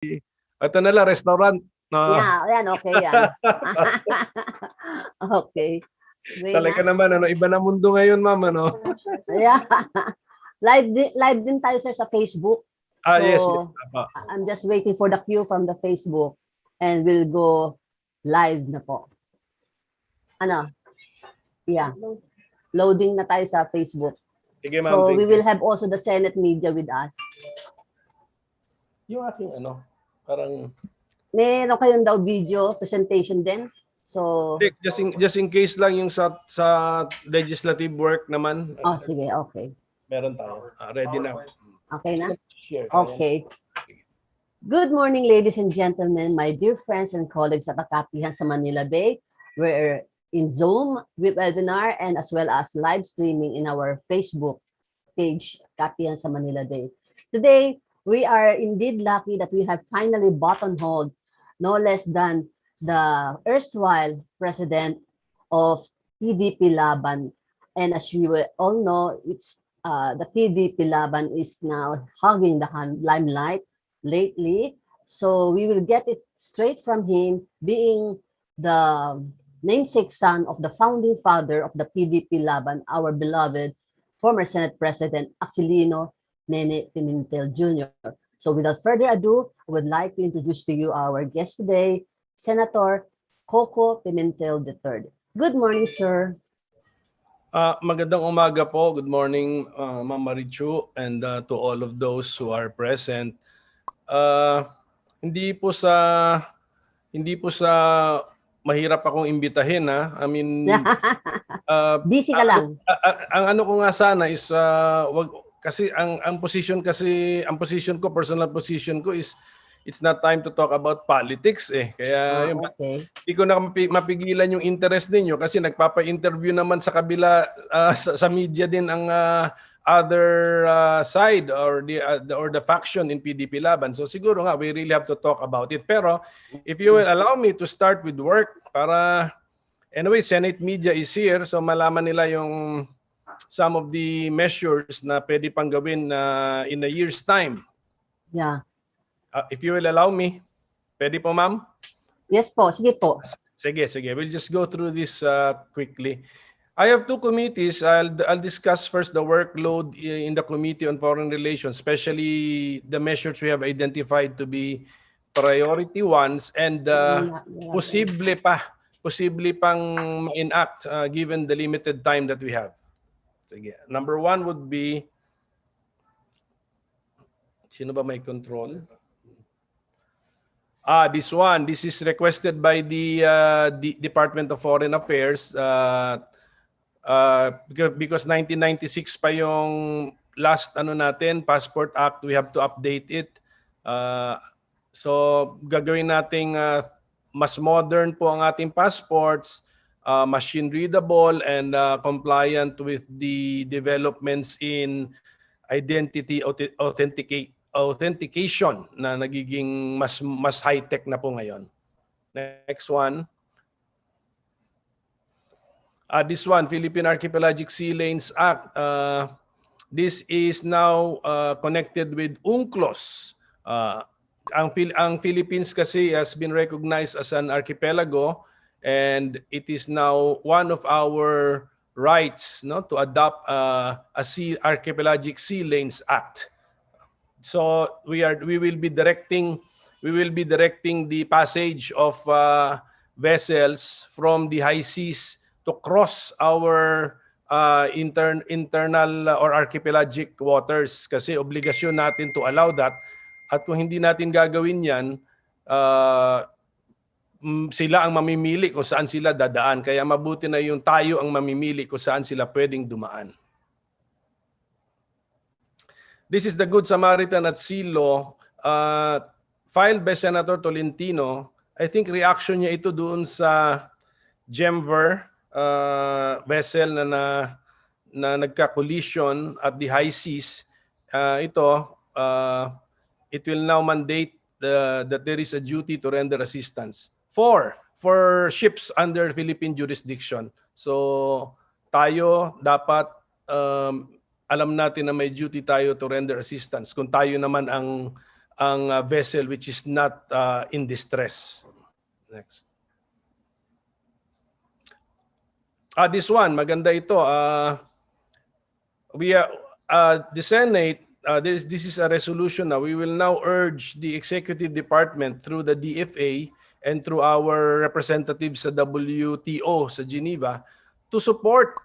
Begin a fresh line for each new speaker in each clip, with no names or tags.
Ito na lang, restaurant.
Yeah, yan, okay yan. Okay. Way
Talaga
na.
naman, iba na mundo ngayon, ma'am, ano?
Yeah. Live din tayo, sir, sa Facebook.
Yes, yes.
So, I'm just waiting for the cue from the Facebook and we'll go live na po. Ano? Yeah. Loading na tayo sa Facebook.
Sige, ma'am,
So, we
thank
will
you.
have also the Senate media with us.
Yung aking parang...
Meron kayong daw video presentation din. So,
just in case lang yung sa legislative work naman.
sige, okay.
Meron tayo. Ready na.
Okay na? Okay. Good morning, ladies and gentlemen, my dear friends and colleagues at Kapihan sa Manila Bay. We're in Zoom webinar and as well as live streaming in our Facebook page, Kapihan sa Manila Bay. Today, we are indeed lucky that we have finally buttonholed no less than the erstwhile president of PDP-Laban. And as you all know, it's the PDP-Laban is now hogging the limelight lately. So we will get it straight from him, being the namesake son of the founding father of the PDP-Laban, our beloved former Senate President Aquilino Nene Pimentel Jr. So without further ado, I would like to introduce to you our guest today, Senator Koko Pimentel III. Good morning, sir.
Magandang umaga po. Good morning, Ma'am Marichu, and to all of those who are present. Hindi po sa mahirap akong imbitahin, ha. I mean,
busy ka lang.
Ang ano ko nga sana is wag kasi ang position ko, personal position ko is it's not time to talk about politics eh. Kaya hindi ko na mapigilan yung interest ninyo kasi nagpapa-interview naman sa kabila sa media din ang other side or the faction in PDP-Laban. So siguro nga we really have to talk about it. Pero if you will allow me to start with work para anyway, Senate media is here so malaman nila yung some of the measures na pwede pang gawin in a year's time.
Yeah.
If you will allow me, pwede po, ma'am?
Yes po, sige po.
Sige. We'll just go through this quickly. I have two committees. I'll discuss first the workload in the Committee on Foreign Relations, especially the measures we have identified to be priority ones and posible pang enact given the limited time that we have. Sige. Number one would be, sino ba may control? This one. This is requested by the Department of Foreign Affairs because 1996 pa yung last natin, Passport Act. We have to update it. So gagawin nating mas modern po ang ating passports, machine readable and compliant with the developments in identity authentication na nagiging mas high-tech na po ngayon. Next one. This one, Philippine Archipelagic Sea Lanes Act. This is now connected with UNCLOS. Ang Philippines kasi has been recognized as an archipelago and it is now one of our rights to adopt a Archipelagic Sea Lanes Act. So we will be directing the passage of vessels from the high seas to cross our internal or archipelagic waters kasi obligasyon natin to allow that. At kung hindi natin gagawin yan, sila ang mamimili kung saan sila dadaan. Kaya mabuti na yung tayo ang mamimili kung saan sila pwedeng dumaan. This is the Good Samaritan at Sea Law filed by Senator Tolentino. I think reaction niya ito doon sa Gemver vessel na nagka-collision at the high seas. It will now mandate that there is a duty to render assistance for ships under Philippine jurisdiction. So tayo dapat alam natin na may duty tayo to render assistance kung tayo naman ang ang vessel which is not in distress. Next. This one, maganda ito. The Senate, this is a resolution now. We will now urge the Executive Department through the DFA and through our representatives sa WTO sa Geneva to support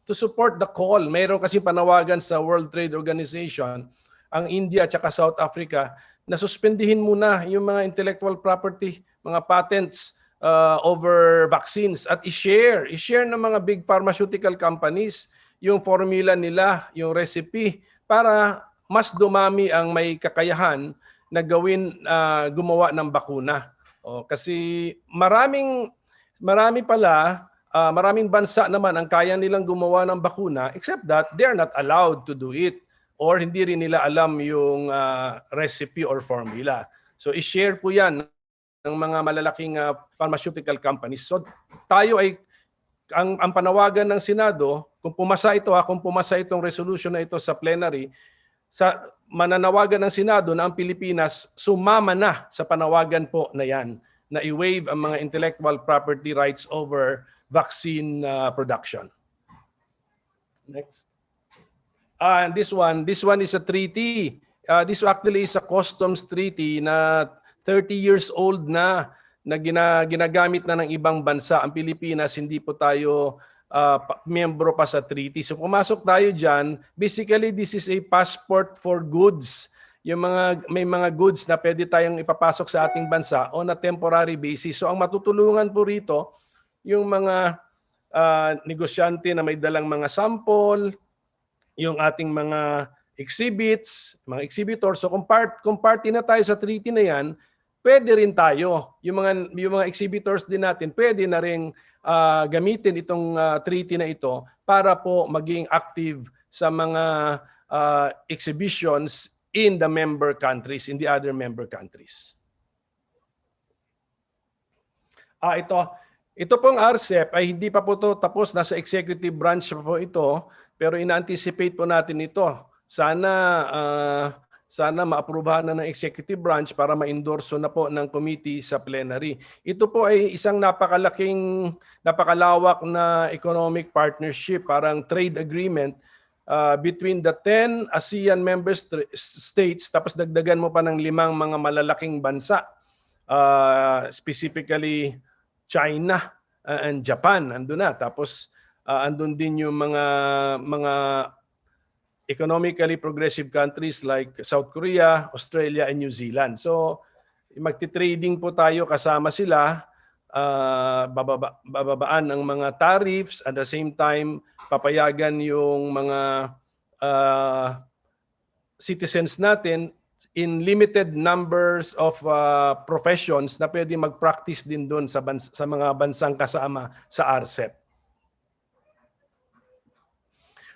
the call. Mayroon kasi panawagan sa World Trade Organization ang India at saka South Africa na suspendihin muna yung mga intellectual property, mga patents over vaccines at i-share ng mga big pharmaceutical companies yung formula nila, yung recipe para mas dumami ang may kakayahan na gumawa ng bakuna. Kasi maraming bansa naman ang kaya nilang gumawa ng bakuna except that they are not allowed to do it or hindi rin nila alam yung recipe or formula. So i-share po yan ng mga malalaking pharmaceutical companies. So tayo ay ang panawagan ng Senado, kung pumasa itong resolution na ito sa plenary, mananawagan ng Senado na ang Pilipinas sumama na sa panawagan po na yan, na i-waive ang mga intellectual property rights over vaccine production. Next. And this one is a treaty. This actually is a customs treaty na 30 years old na ginagamit na ng ibang bansa. Ang Pilipinas, hindi po tayo miyembro pa sa treaty. So pumasok tayo dyan. Basically, this is a passport for goods. May mga goods na pwede tayong ipapasok sa ating bansa on a temporary basis. So ang matutulungan po rito, yung mga negosyante na may dalang mga sample, yung ating mga exhibits, mga exhibitors. So kung party na tayo sa treaty na yan, pwede rin tayo. Yung mga exhibitors din natin, pwede na rin gamitin itong treaty na ito para po maging active sa mga exhibitions in the member countries, in the other member countries. Ito pong RCEP ay hindi pa po ito tapos, nasa executive branch pa po ito, pero ina-anticipate po natin ito. Sana maaprubahan na ng executive branch para ma-endorso na po ng committee sa plenary. Ito po ay isang napakalawak na economic partnership, parang trade agreement between the 10 ASEAN member states, tapos dagdagan mo pa ng 5 mga malalaking bansa, specifically China and Japan, andun na. Tapos andun din yung mga economically progressive countries like South Korea, Australia, and New Zealand. So magti-trading po tayo kasama sila, bababaan ang mga tariffs, at the same time papayagan yung mga citizens natin in limited numbers of professions na pwede mag-practice din doon sa mga bansang kasama sa RCEP.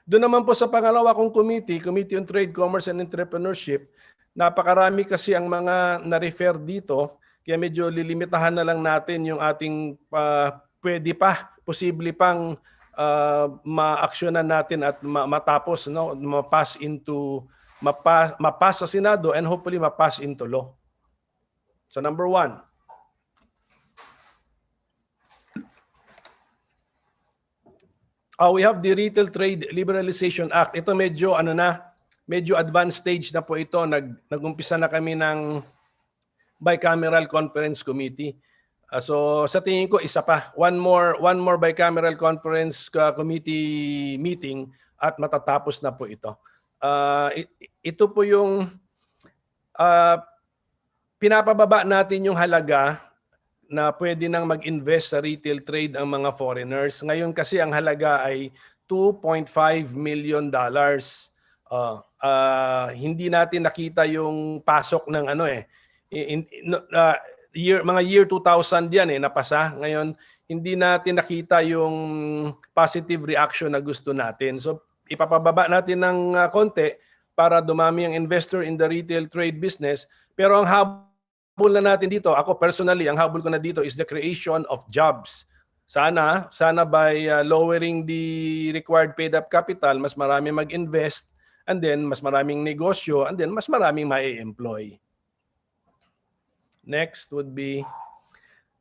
Doon naman po sa pangalawa kong Committee on Trade, Commerce and Entrepreneurship, napakarami kasi ang mga na-refer dito, kaya medyo lilimitahan na lang natin yung ating pwede pa, posible pang ma-aksyonan natin at matapos, no? Mapass sa Senado and hopefully mapass into law. So number 1. We have the Retail Trade Liberalization Act. Ito medyo advanced stage na po ito. Nag-umpisa na kami ng bicameral conference committee. So sa tingin ko isa pa, one more bicameral conference committee meeting at matatapos na po ito. Ito po yung pinapababa natin yung halaga na pwede nang mag-invest sa retail trade ang mga foreigners. Ngayon kasi ang halaga ay $2.5 million. Hindi natin nakita yung pasok ng mga year 2000 yan napasa. Ngayon hindi natin nakita yung positive reaction na gusto natin. So ipapababa natin ng konti para dumami ang investor in the retail trade business. Pero ang habol na natin dito, ako personally, ang habol ko na dito is the creation of jobs. Sana by lowering the required paid-up capital, mas marami mag-invest, and then mas maraming negosyo, and then mas maraming ma-employ. Next would be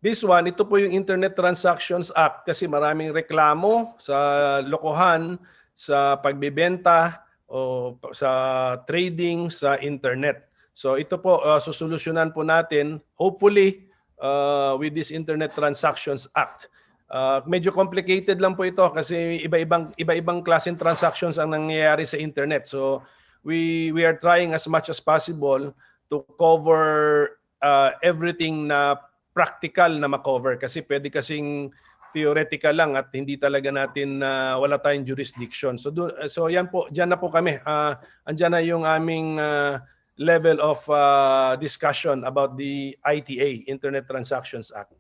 this one. Ito po yung Internet Transactions Act kasi maraming reklamo sa lokohan, sa pagbebenta o sa trading sa internet. So ito po susolusyonan po natin hopefully with this Internet Transactions Act. Medyo complicated lang po ito kasi iba-ibang klaseng transactions ang nangyayari sa internet. So we are trying as much as possible to cover everything na practical na makover kasi pwede kasing theoretical lang at hindi talaga natin wala tayong jurisdiction. So yan po, diyan na po kami. Andiyan na yung aming level of discussion about the ITA, Internet Transactions Act.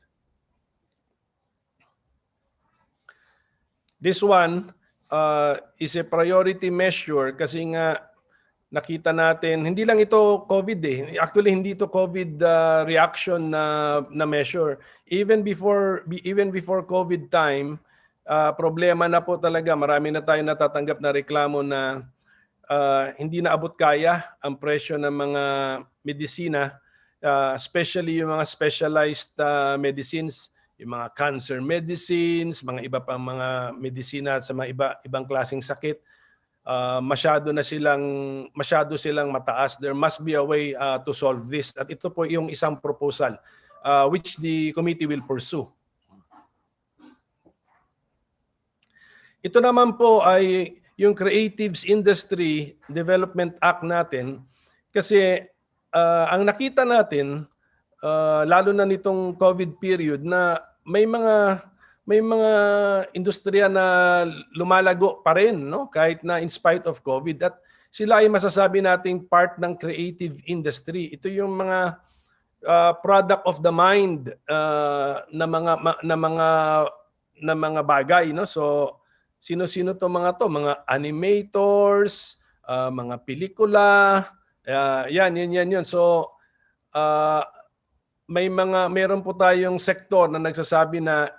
This one is a priority measure kasi nga nakita natin, hindi lang ito COVID eh. Actually, hindi ito COVID reaction na measure. Even before COVID time, problema na po talaga. Marami na tayo natatanggap na reklamo na hindi na abot kaya ang presyo ng mga medisina, especially yung mga specialized medicines, yung mga cancer medicines, mga iba pang mga medisina sa mga ibang klaseng sakit. Masyado silang mataas. There must be a way to solve this. At ito po yung isang proposal which the committee will pursue. Ito naman po ay yung Creatives Industry Development Act natin kasi ang nakita natin lalo na nitong COVID period na may mga industriya na lumalago pa rin, no? Kahit na in spite of COVID. At sila ay masasabi nating part ng creative industry. Ito yung mga product of the mind na mga bagay, no? So sino-sino to mga to? Mga animators, mga pelikula, yan. So meron po tayong sektor na nagsasabi na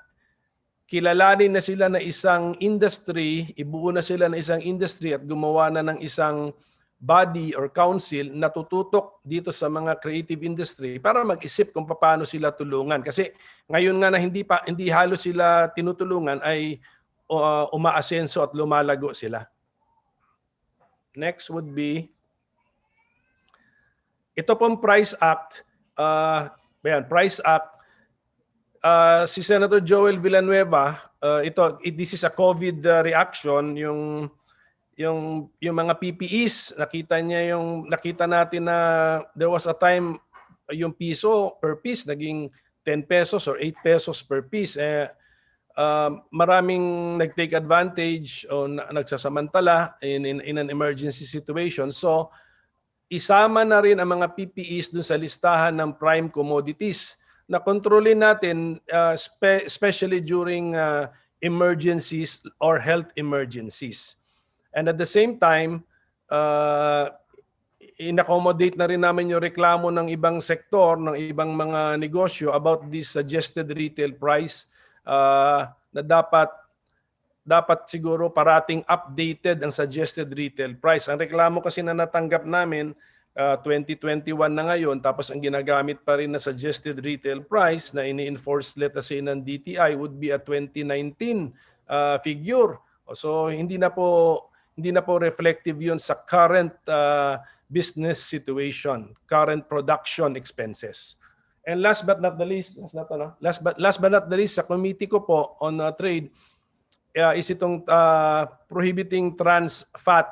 kilalanin na sila na isang industry, ibuo na sila na isang industry at gumawa na ng isang body or council na tututok dito sa mga creative industry para mag-isip kung paano sila tulungan. Kasi ngayon nga na hindi halos sila tinutulungan ay umaasenso at lumalago sila. Next would be ito pong Price Act. Price Act. Si Senator Joel Villanueva, this is a COVID reaction, yung mga PPEs, nakita natin na there was a time yung piso per piece naging 10 pesos or 8 pesos per piece. Maraming nag-take advantage o nagsasamantala in an emergency situation. So isama na rin ang mga PPEs dun sa listahan ng prime commodities na kontrolin natin especially during emergencies or health emergencies. And at the same time, in-accommodate na rin namin yung reklamo ng ibang sektor, ng ibang mga negosyo about this suggested retail price na dapat siguro parating updated ang suggested retail price. Ang reklamo kasi na natanggap namin 2021 na ngayon, tapos ang ginagamit pa rin na suggested retail price na ini-enforce let us say ng DTI would be a 2019 figure. So hindi na po reflective yun sa current business situation, current production expenses. And last but not the least, sa committee ko po on trade is itong prohibiting trans fat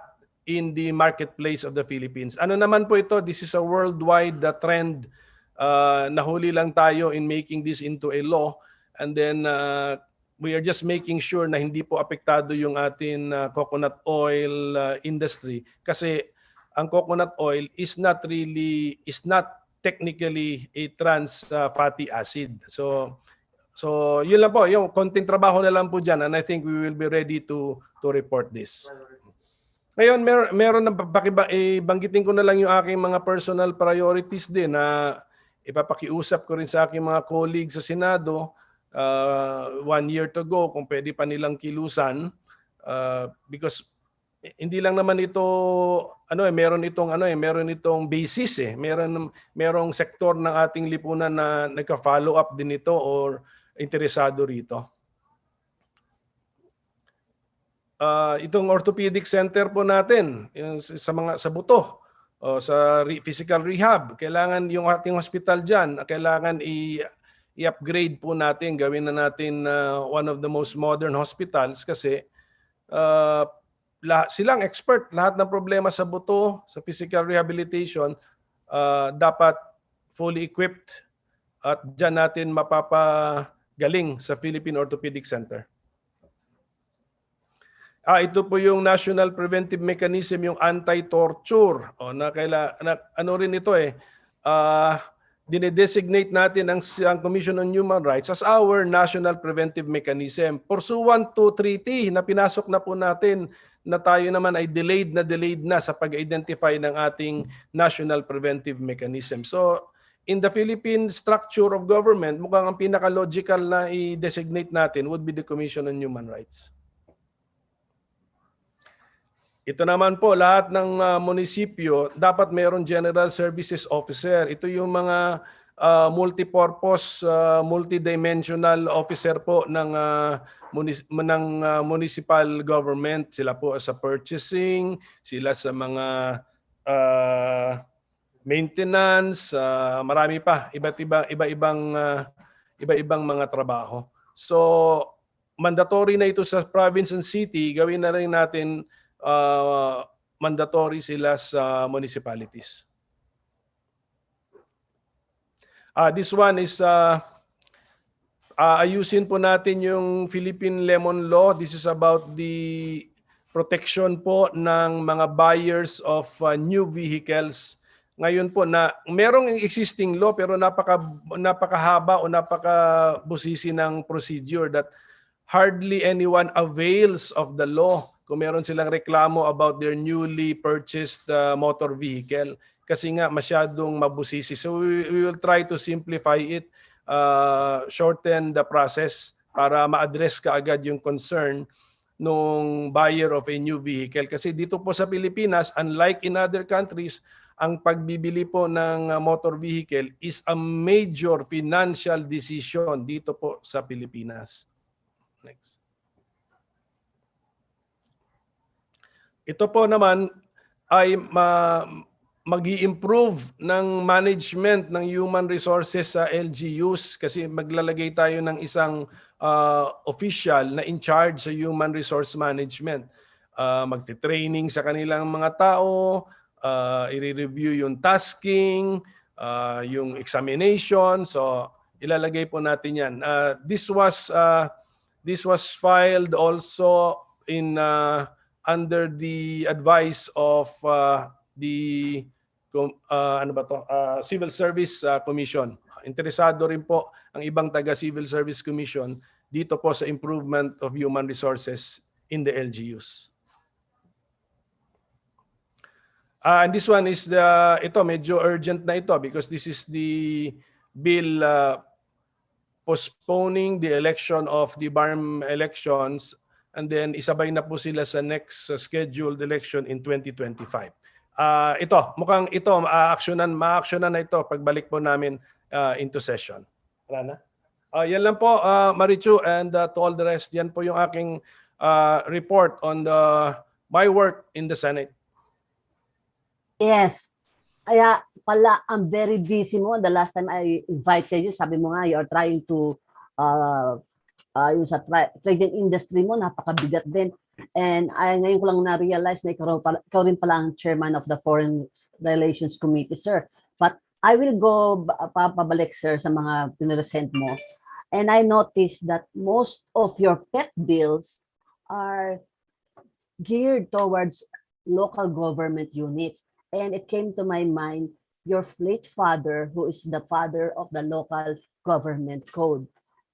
in the marketplace of the Philippines. Ano naman po ito? This is a worldwide trend. Nahuli lang tayo in making this into a law, and then we are just making sure na hindi po apektado yung atin coconut oil industry kasi ang coconut oil is not technically a trans fatty acid. So yun lang po, yung konting trabaho na lang po dyan, and I think we will be ready to report this. Ngayon, meron na banggitin ko na lang yung aking mga personal priorities din na ipapakiusap ko rin sa aking mga colleagues sa Senado 1 year to go kung pwede pa nilang kilusan because hindi lang naman ito meron itong basis merong sektor ng ating lipunan na nagka-follow up din ito or interesado rito. Itong orthopedic center po natin sa buto o sa physical rehab, kailangan yung ating hospital diyan, kailangan i-upgrade po natin, gawin na natin one of the most modern hospitals kasi silang expert lahat ng problema sa buto, sa physical rehabilitation, dapat fully equipped at diyan natin mapapagaling sa Philippine Orthopedic Center. Ito po yung National Preventive Mechanism, yung anti-torture. Ano rin ito dinedesignate natin ang Commission on Human Rights as our National Preventive Mechanism. Pursuant to treaty na pinasok na po natin na tayo naman ay delayed na sa pag-identify ng ating National Preventive Mechanism. So, in the Philippine structure of government, mukhang ang pinaka-logical na i-designate natin would be the Commission on Human Rights. Ito naman po, lahat ng munisipyo, dapat mayroong General Services Officer. Ito yung mga multipurpose, multidimensional officer po ng municipal government. Sila po sa purchasing, sila sa mga maintenance, marami pa, iba-ibang mga trabaho. So, mandatory na ito sa province and city, gawin na rin natin mandatory sila sa municipalities. This one is ayusin po natin yung Philippine Lemon Law. This is about the protection po ng mga buyers of new vehicles. Ngayon po na merong existing law pero napakahaba o napakabusisi ng procedure that hardly anyone avails of the law kung meron silang reklamo about their newly purchased motor vehicle kasi nga masyadong mabusisi. So we will try to simplify it, shorten the process para ma-address kaagad yung concern nung buyer of a new vehicle. Kasi dito po sa Pilipinas, unlike in other countries, ang pagbibili po ng motor vehicle is a major financial decision dito po sa Pilipinas. Next. Ito po naman ay mag-i-improve ng management ng human resources sa LGUs kasi maglalagay tayo ng isang official na in charge sa human resource management. Magte-training sa kanilang mga tao, i-review yung tasking, yung examination. So ilalagay po natin yan. This was filed also in under the advice of the Civil Service Commission. Interesado rin po ang ibang taga Civil Service Commission dito po sa improvement of human resources in the LGUs. And this one is ito medyo urgent na ito because this is the bill postponing the election of the BARM elections and then isabay na po sila sa next scheduled election in 2025. Mukhang ito ma-actionan na ito pagbalik po namin into session. Wala na? Yan lang po, Marichu, and to all the rest, yan po yung aking report on my work in the Senate.
Yes. Kaya pala, I'm very busy mo. The last time I invited you, sabi mo nga, you are trying to yung sa trading industry mo, napakabigat din. And ngayon ko lang na-realize na ikaw rin pala ang chairman of the Foreign Relations Committee, sir. But I will go pabalik, sir, sa mga pinresent mo. And I noticed that most of your pet bills are geared towards local government units. And it came to my mind, your late father, who is the father of the local government code.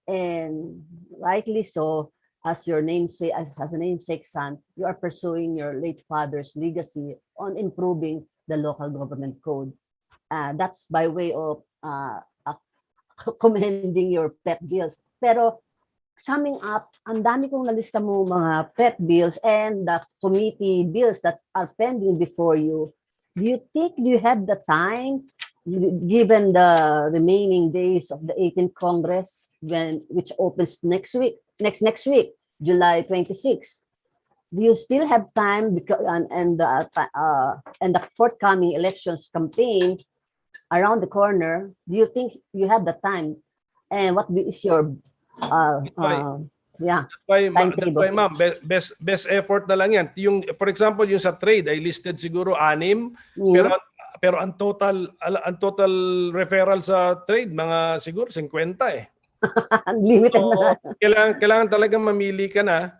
And rightly so, as a namesake son, you are pursuing your late father's legacy on improving the local government code. That's by way of commending your pet bills. Pero summing up, ang dami kong nalista mo mga pet bills and the committee bills that are pending before you. Do you think you have the time, given the remaining days of the 18th Congress, which opens next week, next week, July 26? Do you still have time because and the forthcoming elections campaign around the corner? Do you think you have the time? And what is your
That's
timetable?
why ma'am, best effort na lang yan. Yung, for example, yung sa trade ay listed siguro 6, pero ang total referral sa trade mga siguro 50 eh.
Limited
So,
na.
kailangan talagang mamili ka na.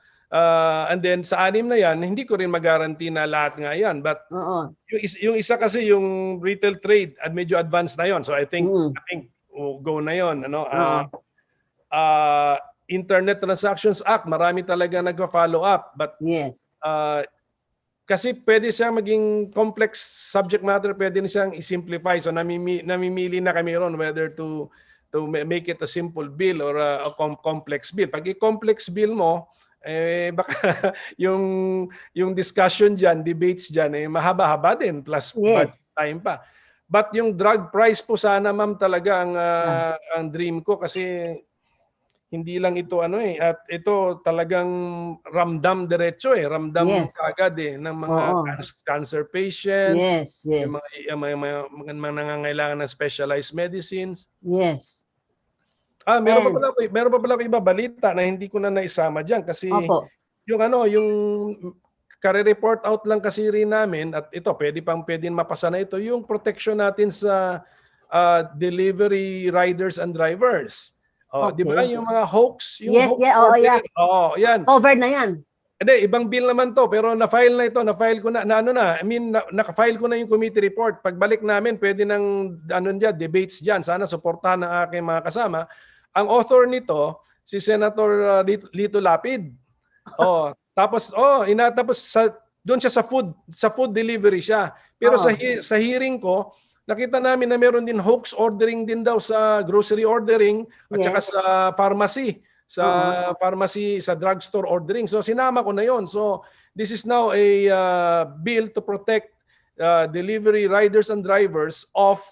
And then sa 6 na yan, hindi ko rin mag-guarantee na lahat nga yan. But yung isa kasi yung retail trade at medyo advanced na yon. So I think go na yon. Ano? Internet Transactions Act, marami talaga nagpa-follow up. But
yes.
Kasi pwede siyang maging complex subject matter, pwede na siyang i-simplify. So namimili na kami ron whether to make it a simple bill or a complex bill. Pag i-complex bill mo, baka yung discussion diyan, debates diyan mahaba-haba din plus time pa. But yung drug price po sana ma'am talaga ang dream ko kasi hindi lang ito at ito talagang ramdam diretso ramdam agad ng mga cancer patients, yung mga nangangailangan ng specialized medicines.
Yes.
Meron pa pala ako iba balita na hindi ko na naisama diyan kasi yung kare-report out lang kasi rin namin at ito pwede mapasa na ito yung protection natin sa delivery riders and drivers. Di ba yung mga hoax, yung hoax order. Yan.
Covered na yan.
Hindi, ibang bill naman to pero na-file na ito, na-file ko na I mean naka-file ko na yung committee report. Pagbalik namin, pwede nang debates diyan. Sana suportahan ng aking mga kasama. Ang author nito si Senator Lito Lapid. Tapos doon siya sa food delivery siya. Pero sa hearing ko, nakita namin na meron din hoax ordering din daw sa grocery ordering at saka sa pharmacy. Sa drugstore ordering. So sinama ko na yon. So this is now a bill to protect delivery riders and drivers of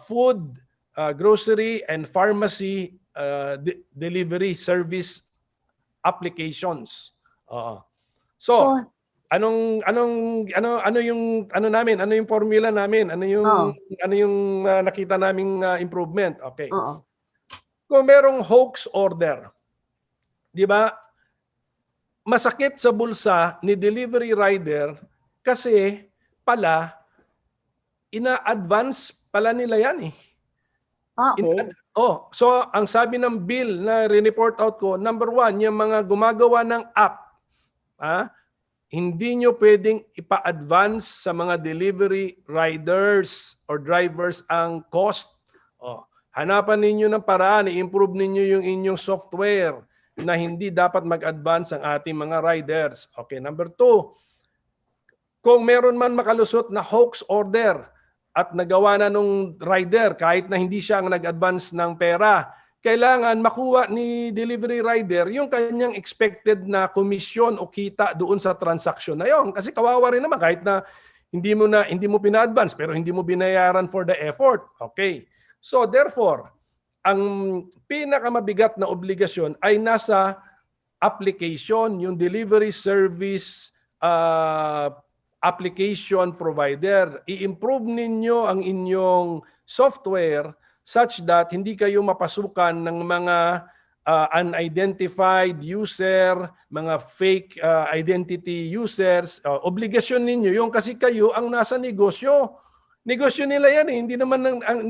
food, grocery and pharmacy delivery service applications. So ano yung formula namin? Ano yung nakita naming improvement? Okay. Kung merong hoax order, di ba? Masakit sa bulsa ni delivery rider kasi pala ina-advance pala nila yan eh. So ang sabi ng bill na re-report out ko, number 1, yung mga gumagawa ng app, hindi nyo pwedeng ipa-advance sa mga delivery riders or drivers ang cost. Hanapan ninyo ng paraan, i-improve ninyo yung inyong software na hindi dapat mag-advance ang ating mga riders. Okay, number 2, kung meron man makalusot na hoax order at nagawa na nung rider kahit na hindi siya ang nag-advance ng pera, kailangan makuha ni delivery rider yung kanyang expected na komisyon o kita doon sa transaction na yon. Kasi kawawa rin naman kahit na hindi mo pina-advance pero hindi mo binayaran for the effort. Okay. So therefore, ang pinakamabigat na obligasyon ay nasa application, yung delivery service application provider. I-improve ninyo ang inyong software such that hindi kayo mapasukan ng mga unidentified user, mga fake identity users. Obligasyon ninyo yung kasi kayo ang nasa negosyo. Negosyo nila yan eh. Hindi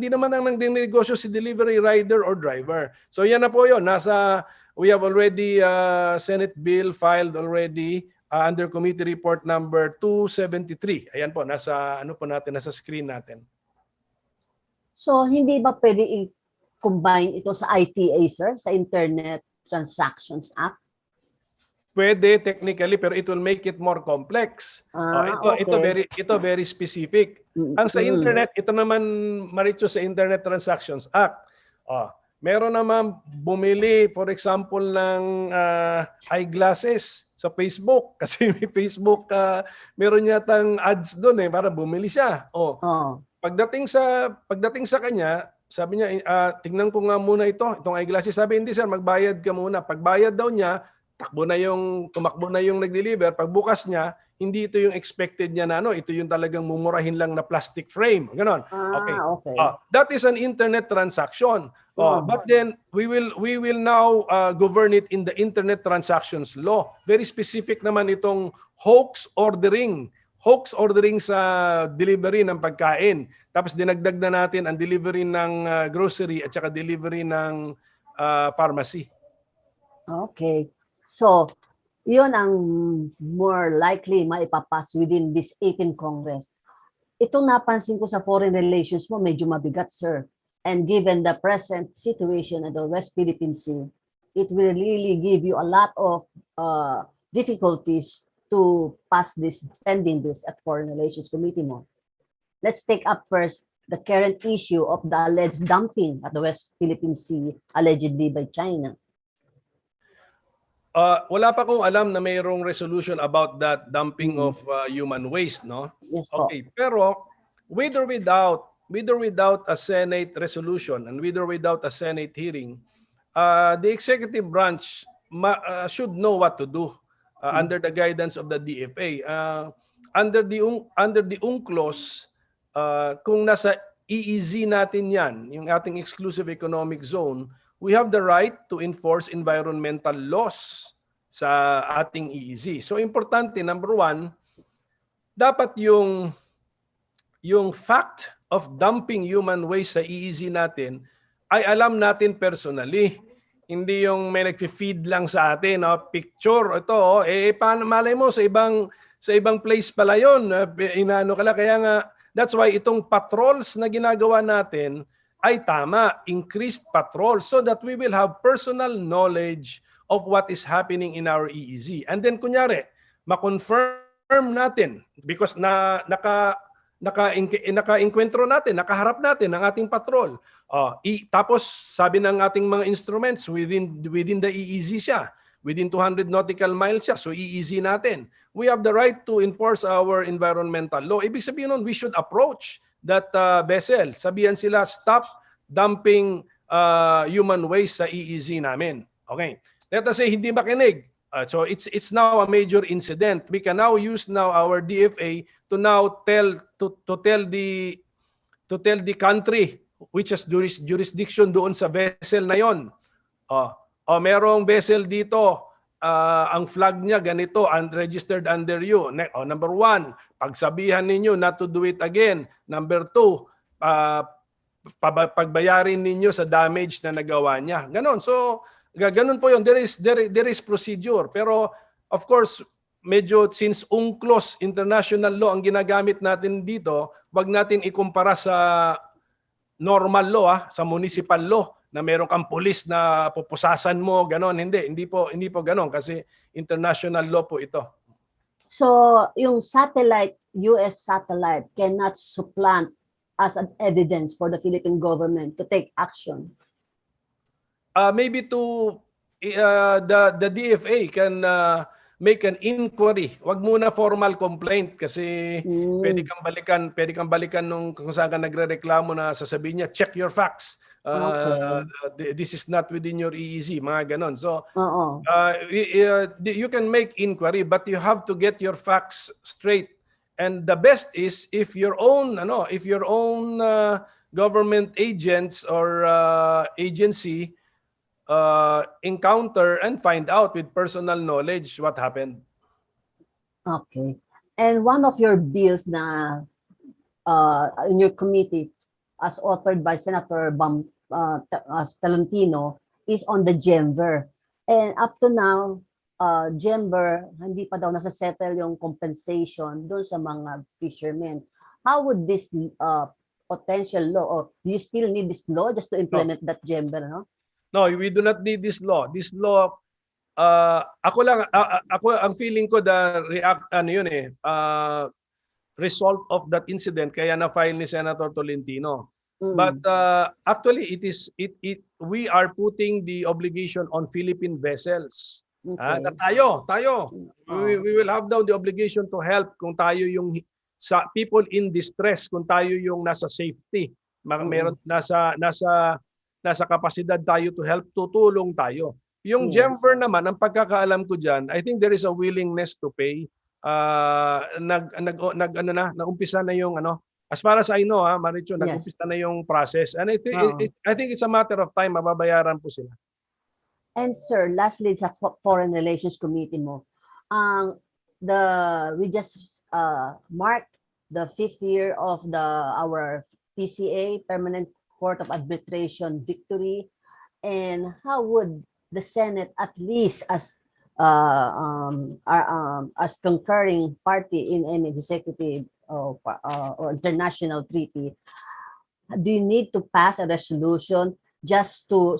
naman ang negosyo si delivery rider or driver. So yan na po yun. We have already Senate bill filed already under committee report number 273. Ayan po, nasa screen natin.
So hindi ba pwede i-combine ito sa ITA, sir? Sa Internet Transactions Act?
Pwede technically pero it will make it more complex. Ito very specific. Ang sa internet, ito naman Maricho sa Internet Transactions Act. Meron naman bumili, for example, ng eyeglasses sa Facebook. Kasi may Facebook, meron yatang ads doon para bumili siya.
Oh.
Pagdating sa kanya, sabi niya, tingnan ko nga muna itong eyeglasses. Sabi, hindi sir, magbayad ka muna. Pagbayad daw niya, tumakbo na yung nag-deliver. Pagbukas niya, hindi ito yung expected niya na ito yung talagang mumurahin lang na plastic frame. Ganon. Okay.
Okay.
That is an internet transaction. But then we will now govern it in the internet transactions law. Very specific naman itong hoax ordering sa delivery ng pagkain. Tapos dinagdag na natin ang delivery ng grocery at saka delivery ng pharmacy.
Okay. So, yun ang more likely maipapass within this 18th Congress. Itong napansin ko sa foreign relations mo, medyo mabigat, sir. And given the present situation at the West Philippine Sea, it will really give you a lot of difficulties to pass this, spending this at Foreign Relations Committee mo. Let's take up first the current issue of the alleged dumping at the West Philippine Sea, allegedly by China.
Wala pa akong alam na mayroong resolution about that dumping of human waste, no?
Yes, po.
Okay, pero with or without a Senate resolution and with or without a Senate hearing, the executive branch should know what to do under the guidance of the DFA. Under the UNCLOS, kung nasa EEZ natin yan, yung ating exclusive economic zone, we have the right to enforce environmental laws sa ating EEZ. So importante, number one, dapat yung fact of dumping human waste sa EEZ natin ay alam natin personally. Hindi yung may nag-feed lang sa atin, picture, ito, paano malay mo sa ibang place pala yun, inano ka lang. Kaya nga, that's why itong patrols na ginagawa natin ay tama, increased patrol so that we will have personal knowledge of what is happening in our EEZ. And then kunyari, ma-confirm natin because naka-enkwentro natin, nakaharap natin ang ating patrol. Tapos sabi ng ating mga instruments within the EEZ siya, within 200 nautical miles siya, so EEZ natin. We have the right to enforce our environmental law. Ibig sabihin nun, we should approach that vessel. Sabihan sila, stop dumping human waste sa EEZ namin. Okay. Let us say hindi makinig. So it's now a major incident. We can now use our DFA to now tell the country which has jurisdiction doon sa vessel na yon. Merong vessel dito, ang flag niya ganito, unregistered under you. Number one, pagsabihan ninyo not to do it again. Number two, pagbayarin ninyo sa damage na nagawa niya. Ganon. So, ganon po yun. There is procedure. Pero, of course, medyo since UNCLOS, international law, ang ginagamit natin dito, wag natin ikumpara sa normal law, sa municipal law, na meron kang pulis na pupusasan mo, ganon. Hindi po ganon kasi international law po ito.
So, yung US satellite cannot supplant as an evidence for the Philippine government to take action?
Maybe the DFA can make an inquiry. Wag muna formal complaint kasi pwede kang balikan kung saan ka nagrereklamo na sasabihin niya, check your facts. This is not within your EEZ, mga ganon. So, you can make inquiry but you have to get your facts straight. And the best is if your own government agents or agency encounter and find out with personal knowledge what happened.
Okay. And one of your bills na in your committee, as authored by Senator Tolentino, is on the Gemver. And up to now, Gemver, hindi pa daw nasa-settle yung compensation doon sa mga fishermen. How would this potential law, or do you still need this law just to implement that Gemver, no?
No, we do not need this law. This law, ako ang feeling ko result of that incident kaya na-file ni Senator Tolentino. But actually, we are putting the obligation on Philippine vessels. Na tayo, we will have daw the obligation to help kung tayo yung sa people in distress, kung tayo yung nasa safety. Meron nasa kapasidad tayo to help, tutulong tayo. Yung Gemver naman, ang pagkakaalam ko diyan, I think there is a willingness to pay. Nagumpisa na yung as far as I know, Maricho, nag-umpisa na yung process. And I think it's a matter of time, mababayaran po sila.
And sir, lastly sa Foreign Relations Committee mo, we just marked the 5th year of our PCA, Permanent Court of Arbitration victory. And how would the Senate, at least as concurring party in an executive or international treaty, do you need to pass a resolution just to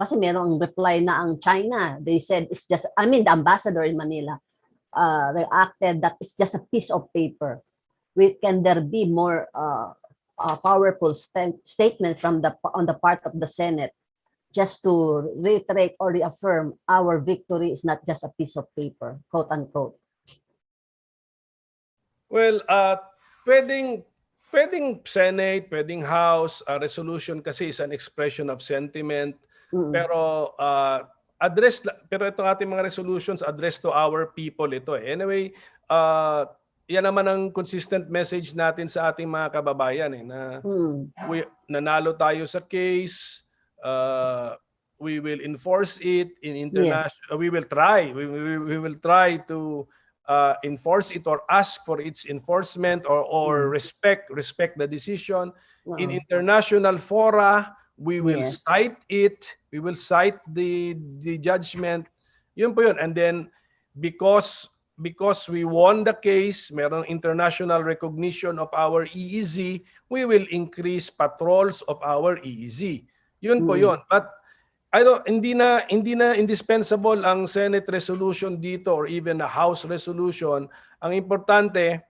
kasi merong reply na ang China. They said it's just, the ambassador in Manila reacted that it's just a piece of paper. Can there be more powerful statement on the part of the Senate just to reiterate or reaffirm our victory is not just a piece of paper, quote unquote?
Well, pwedeng Senate, pwedeng House, resolution kasi is an expression of sentiment. Pero pero itong ating mga resolutions addressed to our people ito. Anyway, yan naman ang consistent message natin sa ating mga kababayan na nanalo tayo sa case. We will enforce it in international. We will try. We will try to enforce it or ask for its enforcement or respect the decision. In international fora, we will cite it. We will cite the judgment. Yun po yun. And then because we won the case, merong international recognition of our EEZ, we will increase patrols of our EEZ. Yun po yun. But hindi na indispensable ang Senate resolution dito or even a House resolution. Ang importante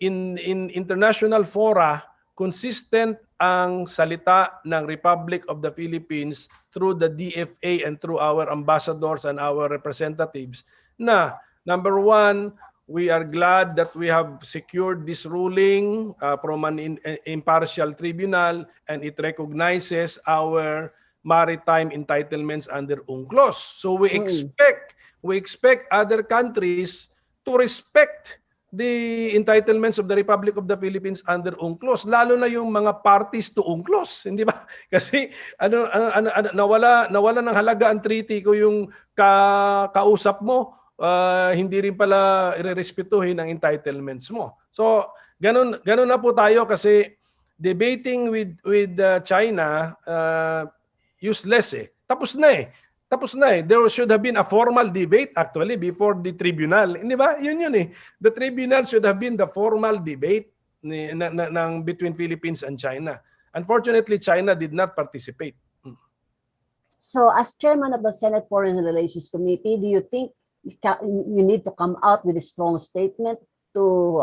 in international fora, consistent ang salita ng Republic of the Philippines through the DFA and through our ambassadors and our representatives na, number one, we are glad that we have secured this ruling from an impartial tribunal, and it recognizes our maritime entitlements under UNCLOS. So we expect other countries to respect the entitlements of the Republic of the Philippines under UNCLOS, lalo na yung mga parties to UNCLOS, hindi ba? Kasi nawala ng halaga ang treaty ko yung kausap mo, hindi rin pala irerespetuhin ang entitlements mo. So, ganun na po tayo kasi debating with China useless Tapos na eh. There should have been a formal debate actually before the tribunal. Hindi ba? Yun eh. The tribunal should have been the formal debate between Philippines and China. Unfortunately, China did not participate.
So as chairman of the Senate Foreign Relations Committee, do you think you need to come out with a strong statement to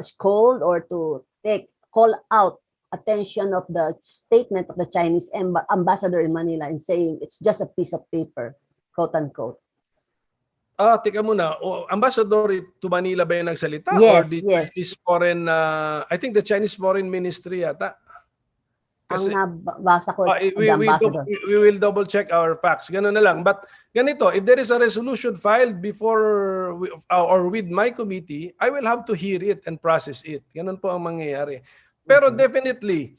scold or to call out attention of the statement of the Chinese ambassador in Manila in saying it's just a piece of paper, quote unquote?
Teka muna. Ambassador to Manila ba yung nagsalita?
Yes,
or the
yes.
Chinese foreign, I think the Chinese Foreign Ministry yata.
Kasi, ang nabasa ko,
we will double check our facts. Ganun na lang. But ganito, if there is a resolution filed before or with my committee, I will have to hear it and process it. Ganun po ang mangyayari. Pero definitely,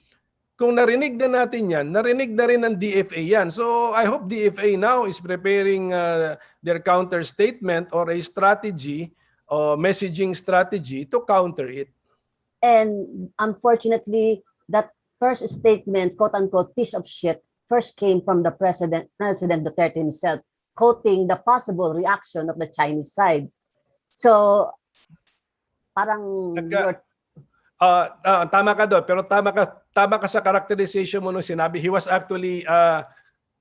kung narinig na natin yan, narinig na rin ng DFA yan. So I hope DFA now is preparing their counter statement or a strategy or messaging strategy to counter it.
And unfortunately, that first statement, quote unquote, piece of shit, first came from the President Duterte himself, quoting the possible reaction of the Chinese side. So parang
tama ka doon, pero tama ka sa characterization mo nung sinabi. He was actually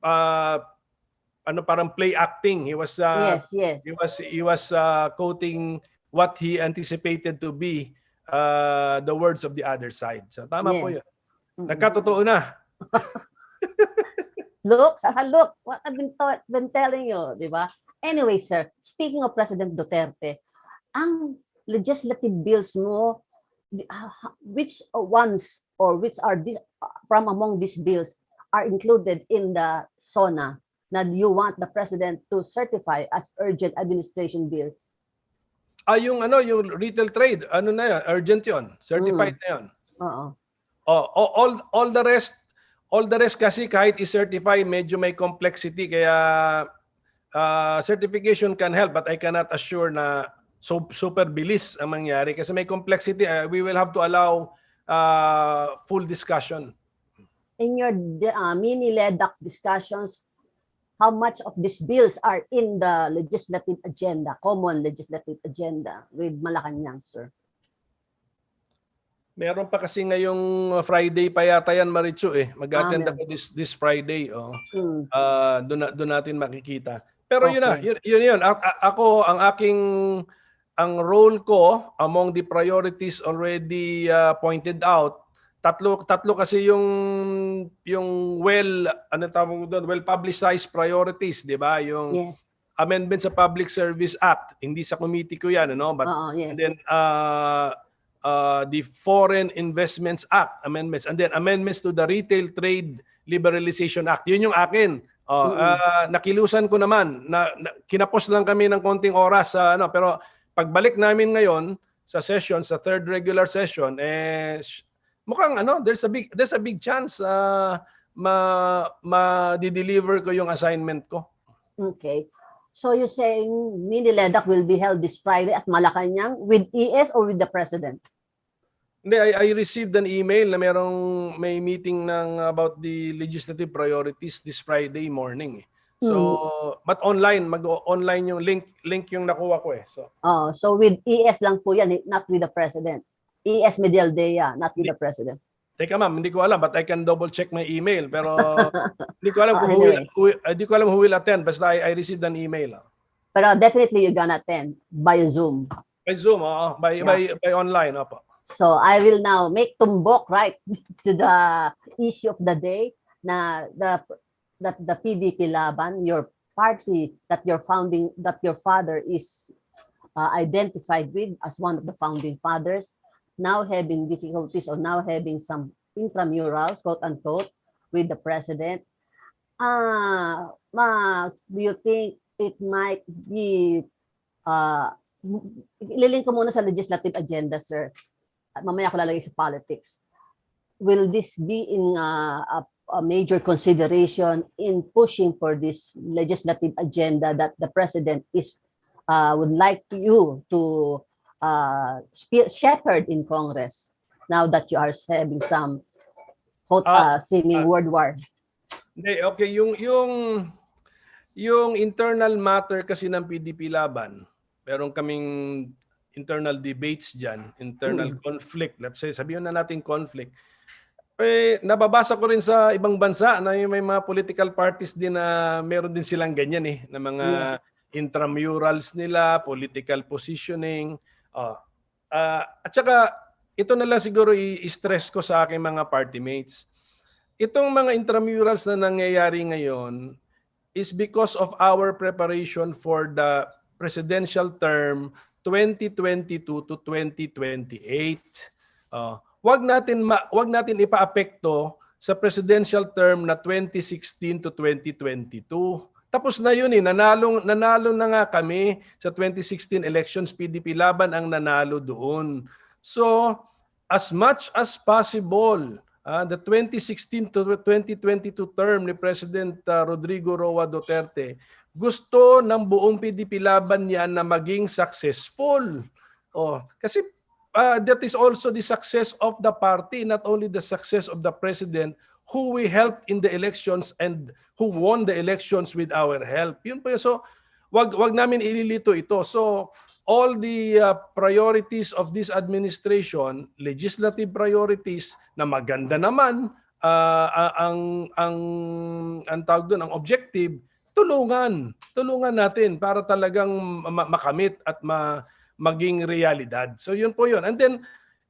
parang play acting. He was
yes.
He was quoting what he anticipated to be the words of the other side. So tama po
Yes.
'yun. Nagkatotoo na.
Look, what I've been telling you, di ba? Anyway, sir, speaking of President Duterte, ang legislative bills mo, which ones or which are this from among these bills are included in the SONA that you want the President to certify as urgent administration bill?
Yung retail trade, na 'yan, urgent 'yon. Certified na 'yon.
Oo.
All the rest kasi kahit i-certify medyo may complexity kaya certification can help but I cannot assure na super bilis ang mangyari kasi may complexity. We will have to allow full discussion.
In your mini LEDAC discussions, how much of these bills are in the legislative agenda, common legislative agenda with Malacanang, sir?
Meron pa kasi ngayong Friday pa yata yan, Marichu eh. Mag-attend ako this Friday. Doon natin makikita. Pero
Okay.
yun. Ako, ang role ko among the priorities already pointed out, tatlo kasi yung well-publicized priorities, di ba? Yung
Yes.
amendment sa Public Service Act, hindi sa committee ko yan, but
Yes.
and then the Foreign Investments Act amendments, and then amendments to the Retail Trade Liberalization Act. Yun yung akin. Nakilusan ko naman na kinapos lang kami ng konting oras sa pero pagbalik namin ngayon sa session, sa third regular session, mukhang there's a big chance ma-deliver ko yung assignment ko.
Okay. So you're saying mini LEDAC will be held this Friday at Malacanang with ES or with the President?
Hindi, I received an email na may meeting about the legislative priorities this Friday morning. So, but mag-online yung link yung nakuha ko eh.
So with ES lang po yan, not with the President. ES Medialdea, not with the President.
Teka ma'am, hindi ko alam but I can double check my email pero hindi ko alam who will attend basta I received an email.
Pero definitely you're gonna attend by Zoom.
By Zoom, by online, opo.
So I will now make tumbok right to the issue of the day na the PDP-Laban, your party that your father is identified with as one of the founding fathers, now having difficulties or now having some intramurals, quote unquote, with the President. Do you think it might be ililink ko muna sa legislative agenda, sir. Mamaya ko lalagay sa politics. Will this be in a major consideration in pushing for this legislative agenda that the President would like you to shepherd in Congress now that you are having some singing word war?
Okay, yung internal matter kasi ng PDP-Laban, meron kaming internal debates dyan, internal conflict. Let's say, sabihin na natin conflict. Nababasa ko rin sa ibang bansa na may mga political parties din na meron din silang ganyan na mga intramurals nila, political positioning. At saka, ito na lang siguro i-stress ko sa aking mga party mates. Itong mga intramurals na nangyayari ngayon is because of our preparation for the presidential term 2022 to 2028. Wag natin ipaapekto sa presidential term na 2016 to 2022. Tapos na yun nanalo na nga kami sa 2016 elections, PDP-Laban ang nanalo doon. So, as much as possible, the 2016 to 2022 term ni President Rodrigo Roa Duterte, gusto ng buong PDP-Laban yan na maging successful. Kasi that is also the success of the party, not only the success of the President who we helped in the elections and who won the elections with our help. Yun po yun. So, wag namin ililito ito. So, all the priorities of this administration, legislative priorities na maganda naman, ang tawag doon, ang objective, tulungan natin para talagang makamit at maging realidad. So yun po yun. And then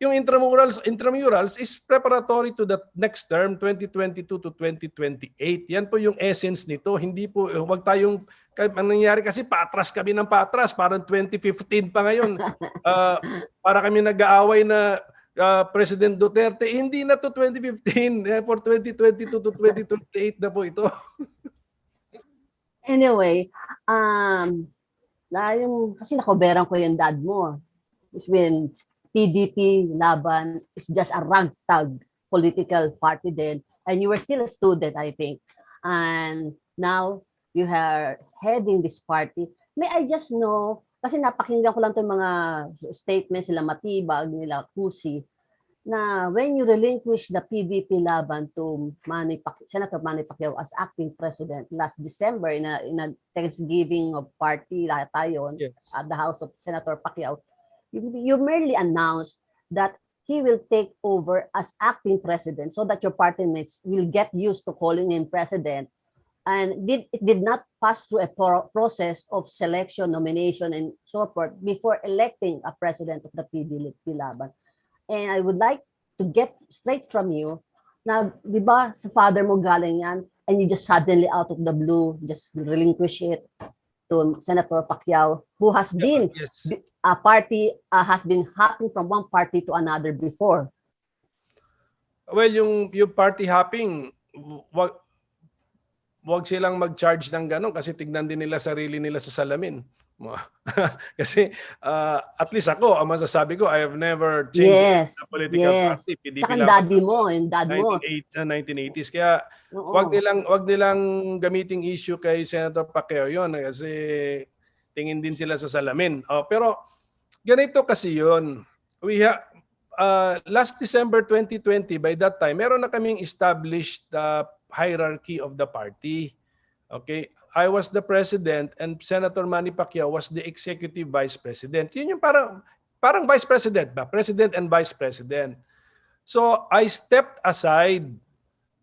yung intramurals is preparatory to the next term, 2022 to 2028. Yan po yung essence nito. Hindi po, wag tayong, ang nangyari kasi patras kami ng patras, parang 2015 pa ngayon. Para kami nag-aaway na President Duterte, hindi na to 2015, for 2022 to 2028 na po ito.
Anyway, kasi nakoberan ko yung dad mo. It's when PDP-Laban is just a ragtag political party then, and you were still a student, I think. And now, you are heading this party. May I just know, kasi napakinggan ko lang itong mga statements nila Matibag, nila Kusi, na when you relinquish the PDP-Laban to Senator Manny Pacquiao as acting president last December in a Thanksgiving of party tayo at the house of Senator Pacquiao, you merely announced that he will take over as acting president so that your party mates will get used to calling him president, and it did not pass through a process of selection, nomination, and so forth before electing a president of the PDP-Laban. And I would like to get straight from you, na di ba sa father mo galing yan, and you just suddenly out of the blue, just relinquish it to Senator Pacquiao, who has been a party, has been hopping from one party to another before.
Well, yung party hopping, wag silang mag-charge ng gano'n kasi tignan din nila sarili nila sa salamin. Kasi at least ako, ang masasabi ko, I have never changed the political party.
Tsaka daddy mo, yung dad mo.
1980s. Kaya wag nilang gamiting issue kay Senator Pacquiao yun kasi tingin din sila sa salamin. Pero ganito kasi yun. Last December 2020, by that time, meron na kaming established hierarchy of the party. Okay? I was the president and Senator Manny Pacquiao was the executive vice president. Yun yung parang vice president ba? President and vice president. So I stepped aside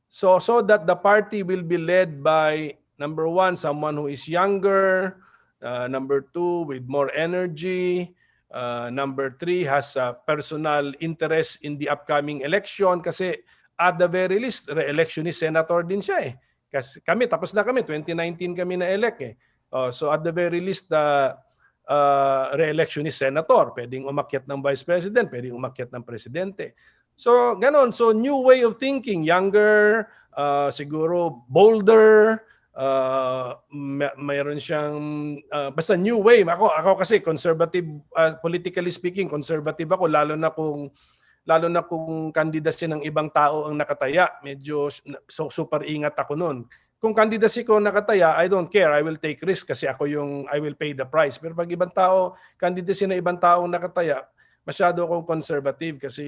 so that the party will be led by, number one, someone who is younger, number two, with more energy, number three, has a personal interest in the upcoming election kasi at the very least, re-electionist senator din siya eh. Kasi kami, tapos na kami, 2019 kami na-elect eh. So at the very least, re-electionist senator, pwedeng umakyat ng vice president, pwedeng umakyat ng presidente. So ganon, so new way of thinking, younger, siguro bolder, mayroon siyang, basta new way. Ako kasi conservative, politically speaking, conservative ako, lalo na kung candidacy ng ibang tao ang nakataya, medyo super ingat ako noon. Kung candidacy ko nakataya, I don't care. I will take risk kasi I will pay the price. Pero pag ibang tao, candidacy na ibang tao ang nakataya, masyado akong conservative kasi,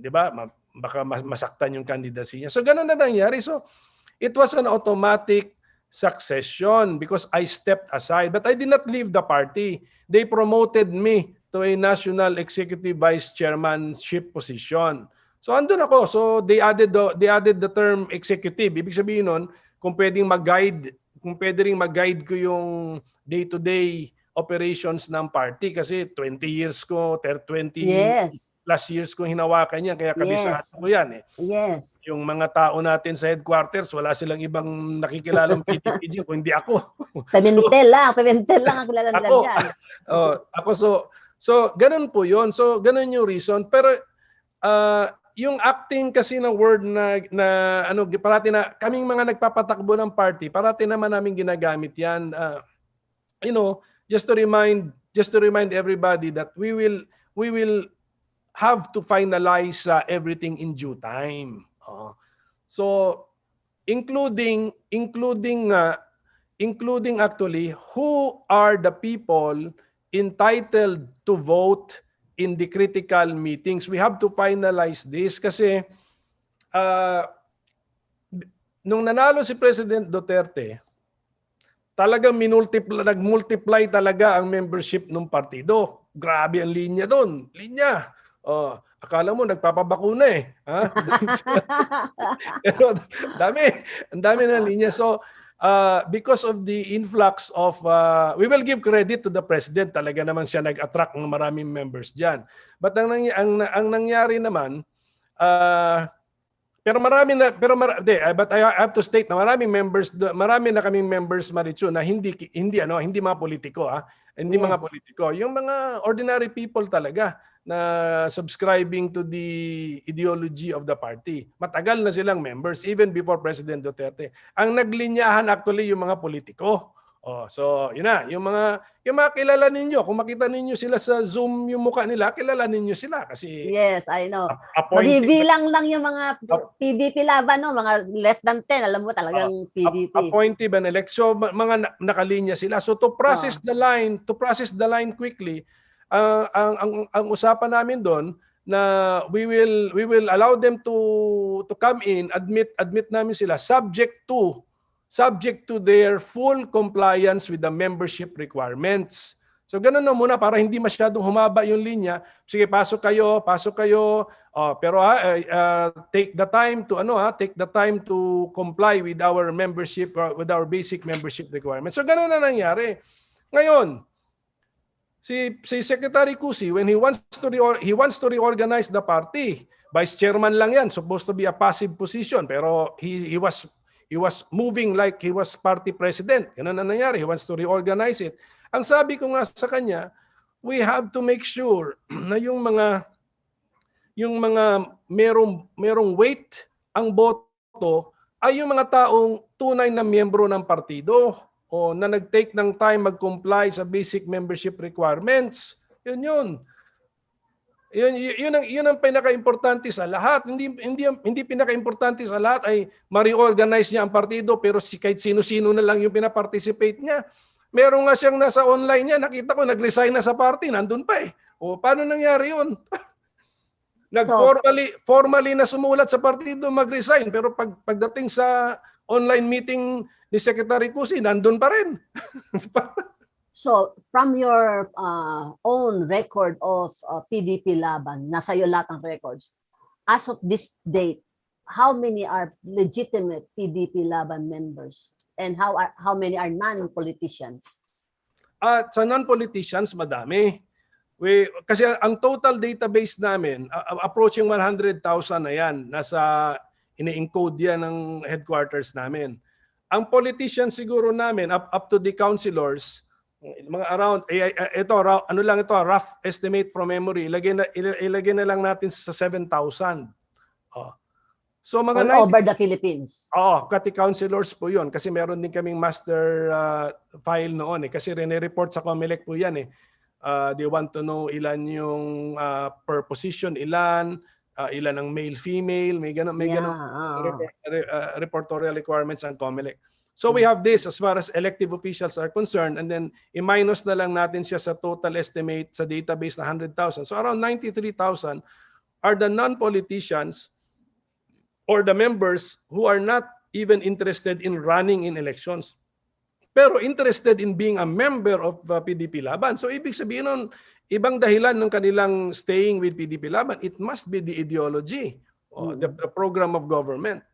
di ba, baka masaktan yung candidacy niya. So, ganun na nangyari. So, it was an automatic succession because I stepped aside. But I did not leave the party. They promoted me to a national executive vice chairmanship position. So andun ako. So they added the term executive. Ibig sabihin nun, kung pwedeng mag-guide ko yung day-to-day operations ng party kasi 20 years ko, 20 plus years ko hinawakan yan kaya kabisado ko yan eh.
Yes.
Yung mga tao natin sa headquarters, wala silang ibang nakikilalang PDP dyan kung hindi ako.
Pimentel lang ang kilala nila dyan.
So, ganun po yun. So, ganun yung reason. Pero, yung acting kasi na word na parati na, kaming mga nagpapatakbo ng party, parati naman namin ginagamit yan. Just to remind everybody that we will have to finalize everything in due time. So, including actually who are the people entitled to vote in the critical meetings. We have to finalize this kasi nung nanalo si President Duterte, talagang nag-multiply talaga ang membership ng partido. Grabe ang linya doon. Linya. Akala mo nagpapabakuna eh. Ha? Pero ang dami na linya. So, because of the influx of, we will give credit to the president, talaga naman siya nag-attract ng maraming members dyan. But ang nangyari naman, pero but I have to state na marami na kaming members, Marichu, na hindi mga politiko, hindi mga
Yes.
politiko, yung mga ordinary people talaga na subscribing to the ideology of the party. Matagal na silang members even before President Duterte. Ang naglinyahan actually yung mga politiko. Oh, so yun na, yung mga kilala ninyo, kung makita ninyo sila sa Zoom yung mukha nila, kilala ninyo sila kasi
Yes, I know.
appointed.
Mabibilang lang yung mga PDP-Laban, no? Mga less than 10, alam mo talagang PDP.
Appointed and elect. So mga nakalinya sila. So to process the line quickly, ang usapan namin doon na we will allow them to come in, admit namin sila subject to their full compliance with the membership requirements. So ganun na muna para hindi masyadong humaba yung linya. Sige, pasok kayo. Pero take the time to comply with our membership, with our basic membership requirements. So ganun na nangyari. Ngayon, si Secretary Cusi, when he wants to reorganize the party, vice chairman lang yan, supposed to be a passive position, pero he was moving like he was party president. Ganun na nangyari. He wants to reorganize it. Ang sabi ko nga sa kanya, we have to make sure na yung mga merong weight ang boto ay yung mga taong tunay na miyembro ng partido o na nag-take ng time mag-comply sa basic membership requirements. Yun ang pinaka-importante sa lahat. Hindi pinaka-importante sa lahat ay ma-reorganize niya ang partido pero kahit sino-sino na lang yung pina-participate niya. Meron nga siyang nasa online niya, nakita ko nag-resign na sa party, nandun pa eh. O paano nangyari yun? Formally na sumulat sa partido mag-resign pero pagdating sa online meeting ni Secretary Cusi, nandun pa rin.
So, from your own record of PDP-Laban, nasa iyo lahat ng records, as of this date, how many are legitimate PDP-Laban members? And how many are non-politicians?
Sa non-politicians, madami. Kasi ang total database namin, approaching 100,000 na yan. Ini-encode yan ng headquarters namin. Ang politicians siguro namin, up to the councilors, mga around, rough estimate from memory, ilagay na lang natin sa 7,000. So mga
all over the Philippines.
Kati councilors po 'yon kasi meron din kaming master file noon kasi rene-report sa COMELEC po 'yan eh. They want to know ilan yung per position, ilan ang male female, may ganun reportorial requirements ang COMELEC. So we have this as far as elective officials are concerned, and then i-minus na lang natin siya sa total estimate sa database na 100,000. So around 93,000 are the non-politicians or the members who are not even interested in running in elections, pero interested in being a member of PDP-Laban. So ibig sabihin nun, ibang dahilan ng kanilang staying with PDP-Laban, it must be the ideology, the program of government.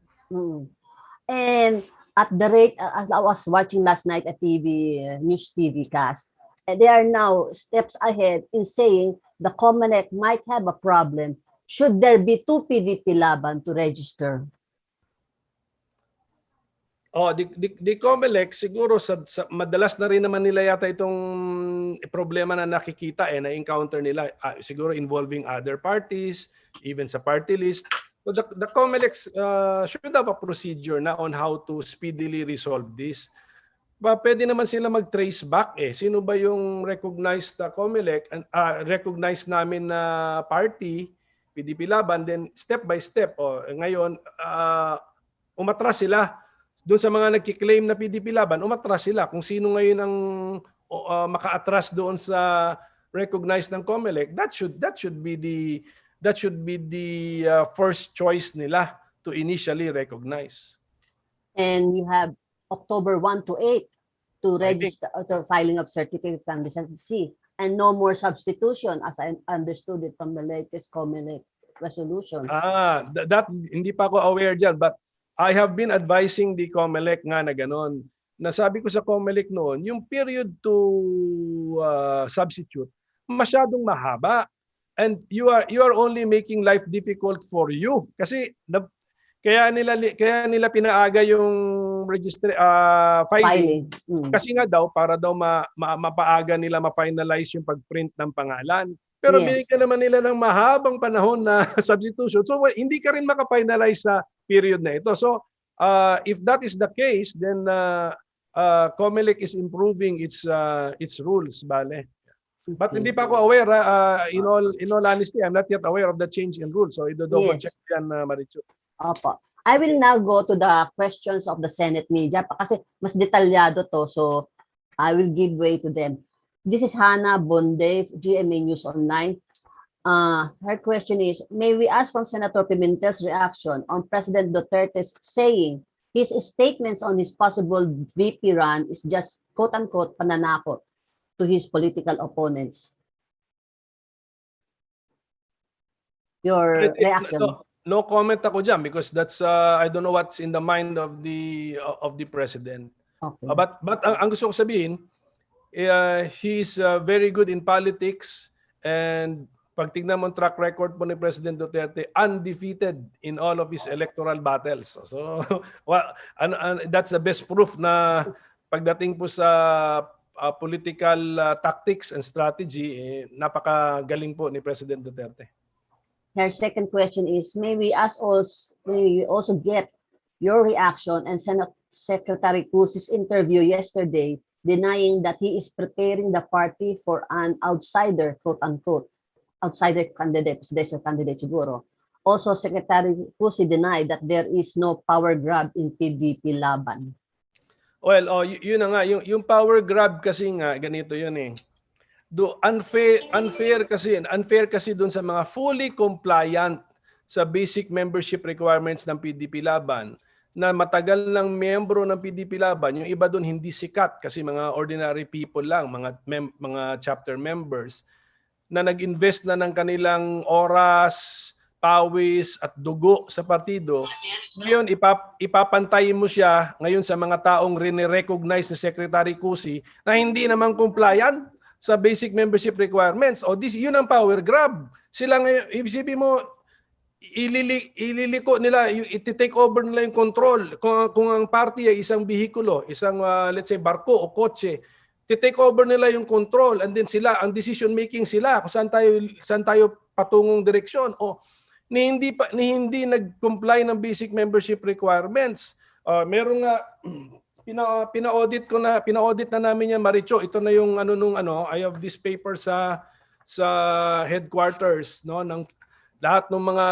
And at the rate, as I was watching last night at News TV cast, they are now steps ahead in saying the COMELEC might have a problem should there be 2 PDP-Laban to register.
The COMELEC siguro madalas na rin naman nila yata itong problema na nakikita na-encounter nila siguro involving other parties, even sa party list. So the COMELEC should have a procedure na on how to speedily resolve this. Pwede naman sila mag-trace back sino ba yung recognized COMELEC, recognized namin na party, PDP-Laban, then step by step. Ngayon, umatras sila. Doon sa mga nagkiklaim na PDP-Laban, umatras sila. Kung sino ngayon ang maka-atras doon sa recognized ng COMELEC, that should be the first choice nila to initially recognize.
And you have October 1 to 8 to register to filing of certificate of candidacy. And no more substitution as I understood it from the latest COMELEC resolution.
That hindi pa ako aware dyan, but I have been advising the COMELEC nga na ganon. nasabi ko sa COMELEC noon, yung period to substitute, masyadong mahaba. And you are only making life difficult for you. Kasi kaya nila pinaaga yung filing. Kasi nga daw, para daw mapaaga nila, ma-finalize yung pag-print ng pangalan. Pero binigyan naman nila ng mahabang panahon na substitution. So hindi ka rin maka-finalize sa period na ito. So if that is the case, then COMELEC is improving its rules, bale. But hindi pa ako aware, in all honesty, I'm not yet aware of the change in rules. So i-double check yan, Marichu.
Opo. I will now go to the questions of the Senate media kasi mas detalyado to, so I will give way to them. This is Hannah Bonde, GMA News Online. Her question is, may we ask from Senator Pimentel's reaction on President Duterte's saying his statements on his possible VP run is just quote-unquote pananakot to his political opponents? Your reaction?
No comment ako dyan because that's I don't know what's in the mind of the president.
Okay.
But ang gusto ko sabihin, he is very good in politics, and pag tignan mo ang track record po ni President Duterte, undefeated in all of his electoral battles. So that's the best proof na pagdating po sa political tactics and strategy, napakagaling po ni President Duterte.
Her second question is, may we also get your reaction and Senate Secretary Cruz's interview yesterday denying that he is preparing the party for an outsider, quote-unquote, outsider candidate, presidential candidate siguro. Also, Secretary Cruz denied that there is no power grab in PDP-Laban.
Well, yun na nga, yung power grab kasi nga, ganito yun eh. Unfair kasi doon sa mga fully compliant sa basic membership requirements ng PDP-Laban na matagal ng miyembro ng PDP-Laban, yung iba doon hindi sikat kasi mga ordinary people lang, mga chapter members na nag-invest na ng kanilang oras, pawis at dugo sa partido. Ngayon, ipapantayin mo siya ngayon sa mga taong rini-recognize ni Secretary Cusi na hindi naman compliant sa basic membership requirements. O yun ang power grab. Sila ngayon, ibig mo, ililiko nila, iti-take over nila yung control. Kung ang party ay isang bihikulo, isang let's say barko o kotse, ti-take over nila yung control, and then sila, ang decision making sila kung saan tayo patungong direksyon. O ni hindi nag-comply ng basic membership requirements. Meron nga pina-audit na namin yan, Maricho. Ito na yung I have this paper sa headquarters, no, ng lahat ng mga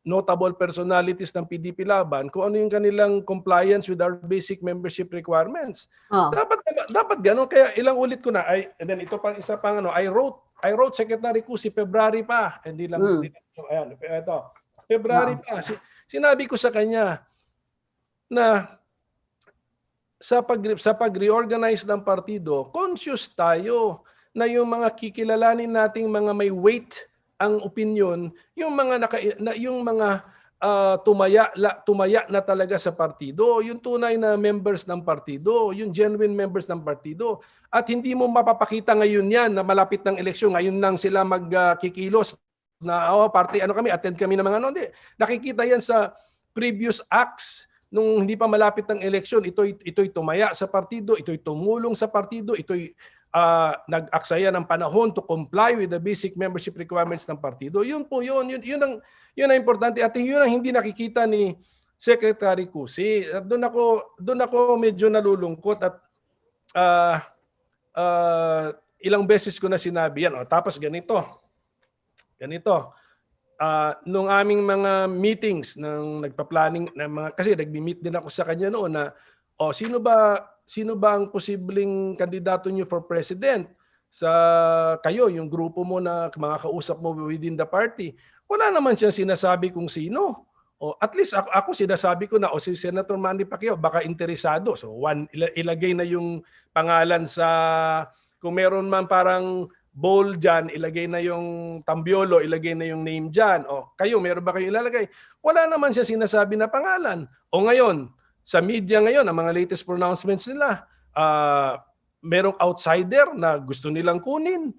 notable personalities ng PDP-Laban kung ano yung kanilang compliance with our basic membership requirements. Dapat gano'n, kaya ilang ulit ko na and then ito pang isa pang I wrote Secretary Cusi February pa. Hindi lang ayan, ito. February pa. Sinabi ko sa kanya na sa pag-reorganize ng partido, conscious tayo na yung mga kikilalanin nating mga may weight ang opinion, yung mga tumaya na talaga sa partido, yung tunay na members ng partido, yung genuine members ng partido. At hindi mo mapapakita ngayon yan na malapit ng eleksyon, ngayon lang sila magkikilos na party kami, attend kami ng mga hindi. Nakikita yan sa previous acts nung hindi pa malapit ng eleksyon. Ito'y tumaya sa partido, ito'y tumulong sa partido, ito'y nag-aksaya ng panahon to comply with the basic membership requirements ng partido. Yun ang importante at yun ang hindi nakikita ni Secretary Cusi. Doon ako medyo nalulungkot at ilang beses ko na sinabi yan. Tapos ganito. Nung aming mga meetings ng nagpa-planning kasi nagmi-meet din ako sa kanya noon na sino ba ang posibleng kandidato niyo for president sa kayo, yung grupo mo na mga kausap mo within the party. Wala naman siyang sinasabi kung sino. At least ako sinasabi ko na si Senator Manny Pacquiao baka interesado. So ilagay na yung pangalan sa, kung meron man parang bold dyan, ilagay na yung Tambiolo, ilagay na yung name dyan. Kayo, meron ba kayo ilalagay? Wala naman siya sinasabi na pangalan. Ngayon, sa media ngayon, ang mga latest pronouncements nila, merong outsider na gusto nilang kunin.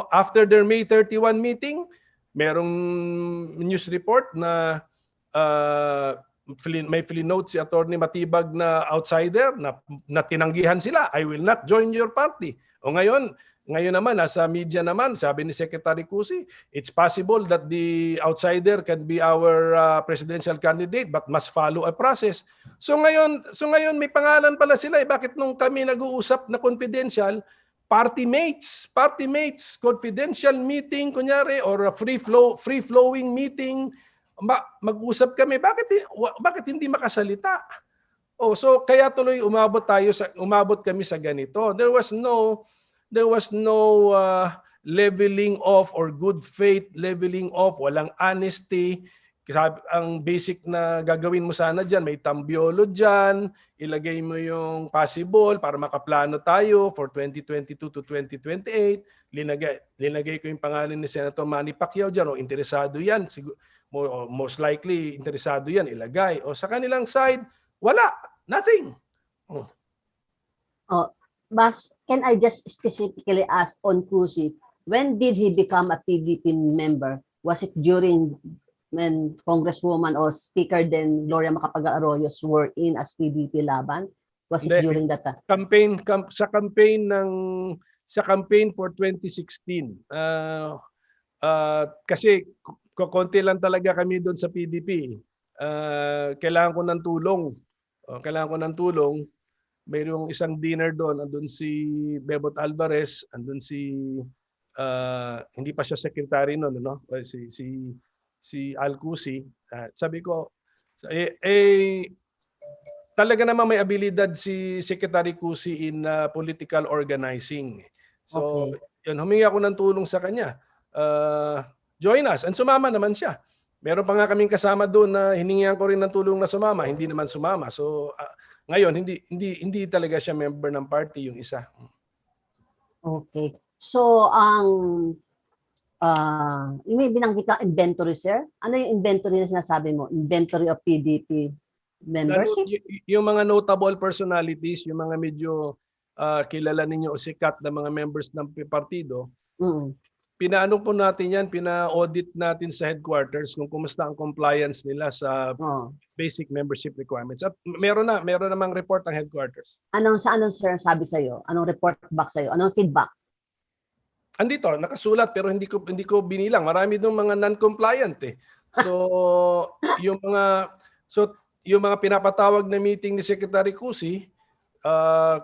After their May 31 meeting, merong news report na may flinote si Attorney Matibag na outsider na tinanggihan sila. I will not join your party. Ngayon naman, nasa media naman, sabi ni Secretary Cusi, it's possible that the outsider can be our presidential candidate but must follow a process. So ngayon may pangalan pala sila. Bakit nung kami nag-uusap na confidential, party mates, confidential meeting kunyari or a free-flowing meeting, mag-usap kami, bakit hindi makasalita? So kaya tuloy umabot kami sa ganito. There was no leveling off or good faith leveling off, walang honesty. Ang basic na gagawin mo sana dyan, may tambiolo dyan, ilagay mo yung possible para makaplano tayo for 2022 to 2028. Linagay ko yung pangalan ni Senator Manny Pacquiao dyan, interesado yan, most likely interesado yan, ilagay. Sa kanilang side, wala, nothing.
But can I just specifically ask on Cusi, when did he become a PDP member? Was it during when Congresswoman or Speaker then Gloria Macapagal-Arroyo were in as PDP-Laban? Was it during that time?
Sa campaign for 2016. Kasi konti lang talaga kami doon sa PDP. Kailangan ko ng tulong. Mayroong isang dinner doon, andun si Bebot Alvarez, andun hindi pa siya secretary noon, no? Si Alcusi. Sabi ko, talaga naman may abilidad si Secretary Cusi in political organizing. So, yun, humingi ako ng tulong sa kanya. Join us. And sumama naman siya. Meron pa nga kaming kasama doon na hiningihan ko rin ng tulong na sumama. Hindi naman sumama. So, ngayon, hindi talaga siya member ng party yung isa.
Okay. So, may binanggit ka inventory, sir? Ano yung inventory na sinasabi mo? Inventory of PDP membership?
Yung mga notable personalities, yung mga medyo kilala ninyo o sikat na mga members ng partido, pinaano po natin yan, pina-audit natin sa headquarters kung kumusta ang compliance nila sa basic membership requirements. At meron namang report ang headquarters.
Anong sir sabi sa'yo? Anong report back sa'yo? Anong feedback?
Andito, nakasulat pero hindi ko binilang. Marami dong mga non-compliant eh. So, yung mga pinapatawag na meeting ni Secretary Cusi,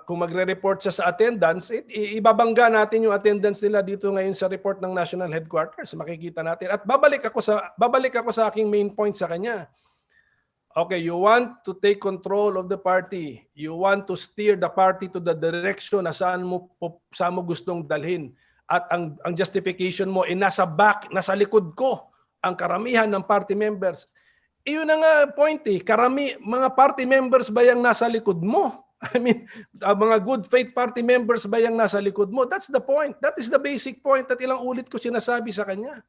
kung magre-report siya sa attendance, ibabangga natin yung attendance nila dito ngayon sa report ng National Headquarters. Makikita natin. At babalik ako sa aking main point sa kanya. Okay, you want to take control of the party. You want to steer the party to the direction na saan mo gustong dalhin. At ang justification mo nasa likod ko ang karamihan ng party members. Iyon na nga point eh. Mga party members ba yung nasa likod mo? I mean, mga good faith party members ba yung nasa likod mo? That's the point. That is the basic point at ilang ulit ko sinasabi sa kanya.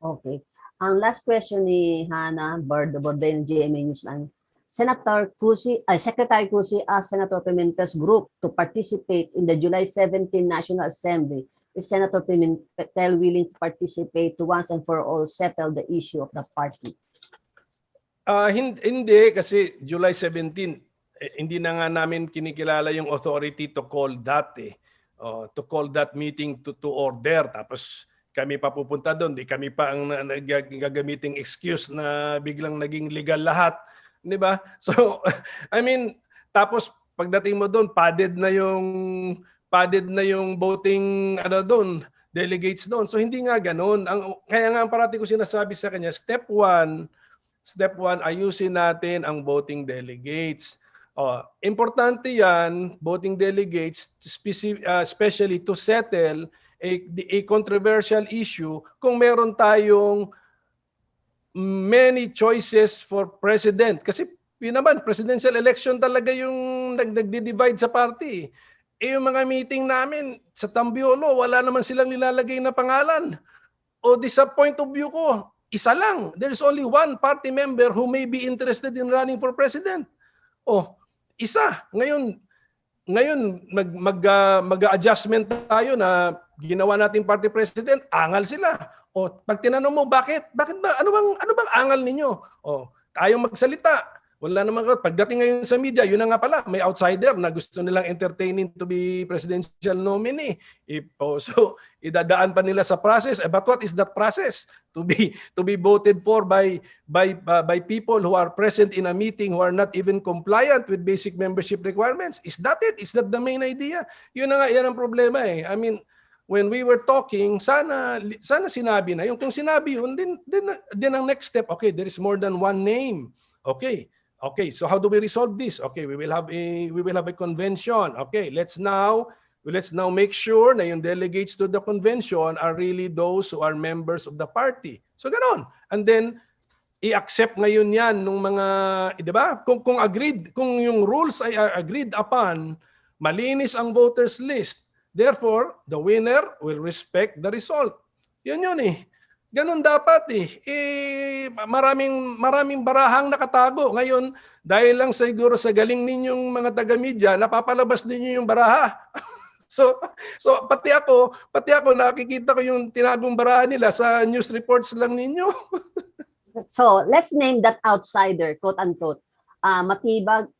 Okay. Ang last question ni Hannah Borden, GMA Newsline. Secretary Cusi asked Senator Pimentel's group to participate in the July 17 National Assembly. Is Senator Pimentel willing to participate to once and for all settle the issue of the party?
Hindi kasi July 17, hindi na nga namin kinikilala yung authority to call that to call that meeting to order. Tapos kami pa pupunta doon, di kami pa ang gagamiting excuse na biglang naging legal lahat. Di ba? So, I mean, tapos pagdating mo doon, padded na yung voting delegates doon. So hindi nga ganoon. Kaya nga parati ko sinasabi sa kanya, step one, ayusin natin ang voting delegates. Importante yan, voting delegates, especially to settle a controversial issue kung meron tayong many choices for president. Kasi naman, presidential election talaga yung nagdi-divide sa party. Yung mga meeting namin sa Tambiolo, wala naman silang nilalagay na pangalan. Sa point of view ko, isa lang. There's only one party member who may be interested in running for president. Oh, isa. Ngayon mag-adjustment tayo na ginawa nating party president, angal sila. O pag tinanong mo bakit ba ano bang angal ninyo? O tayong magsalita. Wala naman pagdating ngayon sa media, yun na nga pala, may outsider na gusto nilang entertaining to be presidential nominee. So idadaan pa nila sa process. But what is that process? To be voted for by people who are present in a meeting who are not even compliant with basic membership requirements. Is that it? Is that the main idea? Yun na nga, yan ang problema eh. I mean, when we were talking, sana sinabi na yun. Kung sinabi yun, then ang next step, okay, there is more than one name. Okay, so how do we resolve this? Okay, we will have a convention. Okay, let's now make sure na yung delegates to the convention are really those who are members of the party. So ganon. And then i-accept ngayon yan nung mga, 'di ba? Kung agreed, kung yung rules ay agreed upon, malinis ang voters list. Therefore, the winner will respect the result. Yun eh. Ganun dapat maraming barahang nakatago. Ngayon, dahil lang siguro sa galing ninyong mga taga-media, napapalabas ninyo yung baraha. So pati ako nakikita ko yung tinagong baraha nila sa news reports lang ninyo.
So, let's name that outsider, quote unquote. Matibag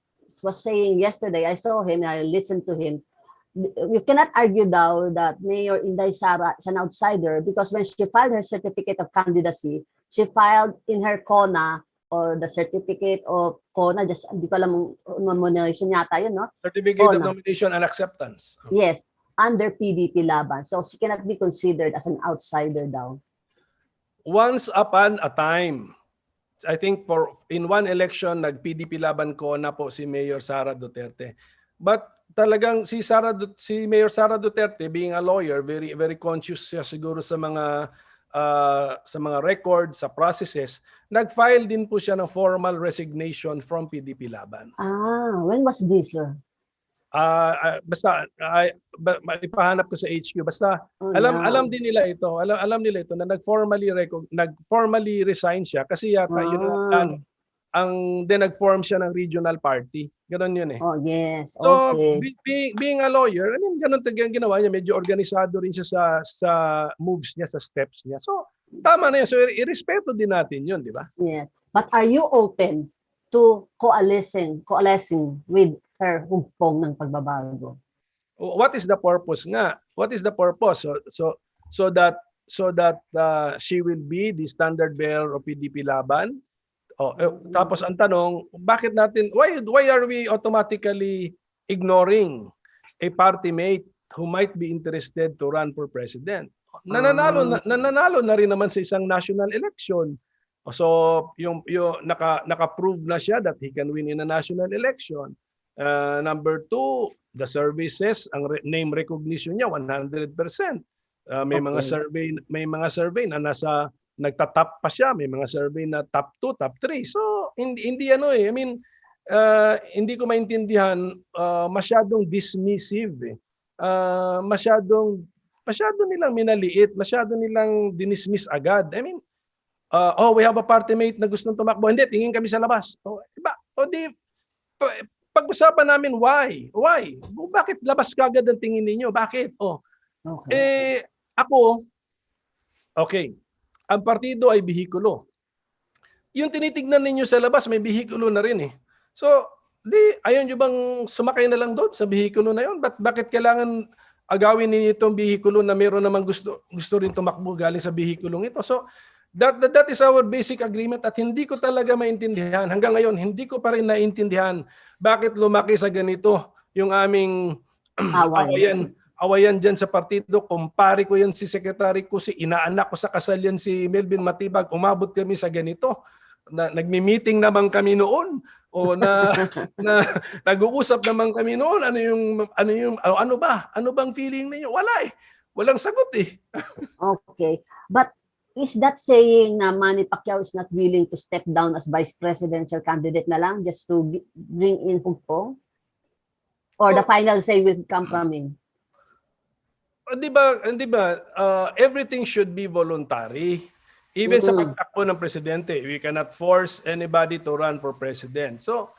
was saying yesterday, I saw him, I listened to him. You cannot argue daw that Mayor Inday Sara is an outsider because when she filed her certificate of candidacy, she filed in her CONA or the certificate of CONA, just hindi ko alam nomination yata yun, no?
Certificate
CONA.
of Nomination and Acceptance.
Yes, under PDP-Laban. So she cannot be considered as an outsider daw.
Once upon a time, I think in one election, nag-PDP-Laban CONA po si Mayor Sara Duterte. But talagang si Mayor Sara Duterte, being a lawyer, very very conscious siya siguro sa mga records, sa processes, nag-file din po siya ng formal resignation from PDP-Laban.
When was this, sir?
Basta ipahanap ko sa HQ. Basta alam din nila ito. Alam nila ito na nag-formally resign siya kasi yata yun nag-form siya ng regional party. Ganon yun eh.
Oh, yes.
So,
Okay.
being a lawyer, I mean, ganun ginawa niya. Medyo organisado rin siya sa moves niya, sa steps niya. So, tama na yun. So, irespeto din natin yun, di ba?
Yes. But are you open to coalescing with her humpong ng pagbabago?
What is the purpose nga? What is the purpose? So that she will be the standard bearer of PDP-Laban? Tapos ang tanong, bakit natin why are we automatically ignoring a party mate who might be interested to run for president? Nananalo na rin naman sa isang national election. So yung naka-prove na siya that he can win in a national election. Number two, the services, ang name recognition niya 100%. May mga survey na nasa nagtatap pa siya, may mga survey na top 2, top 3. So hindi I mean, hindi ko maintindihan, masyadong dismissive eh. Masyadong nilang minaliit, masyadong nilang dinismiss agad. I mean, we have a party mate na gustong tumakbo. Hindi, tingin kami sa labas. Pag-usapan namin why? Bakit labas kagad ang tingin ninyo? Bakit?
Okay.
Ako, okay, ang partido ay bihikulo. Yung tinitignan ninyo sa labas, may bihikulo na rin eh. So, ayaw nyo bang sumakay na lang doon sa bihikulo na yun? Bakit kailangan agawin ninyo itong bihikulo na meron namang gusto rin tumakbo galing sa bihikulong ito? So, that is our basic agreement at hindi ko talaga maintindihan. Hanggang ngayon, hindi ko pa rin naintindihan bakit lumaki sa ganito yung aming awayan dyan sa partido. Kumpare ko yan si secretary ko, si inaanak ko sa kasal yan si Melvin Matibag. Umabot kami sa ganito. Nagmi-meeting naman kami noon o nag-uusap naman kami noon. Ano bang feeling niyo? Wala eh. Walang sagot eh.
Okay. But is that saying na Manny Pacquiao is not willing to step down as vice presidential candidate na lang just to bring in Pugpong? Or the final say will come from him?
Di ba, everything should be voluntary. Even sa pagtakbo ng presidente, we cannot force anybody to run for president. So,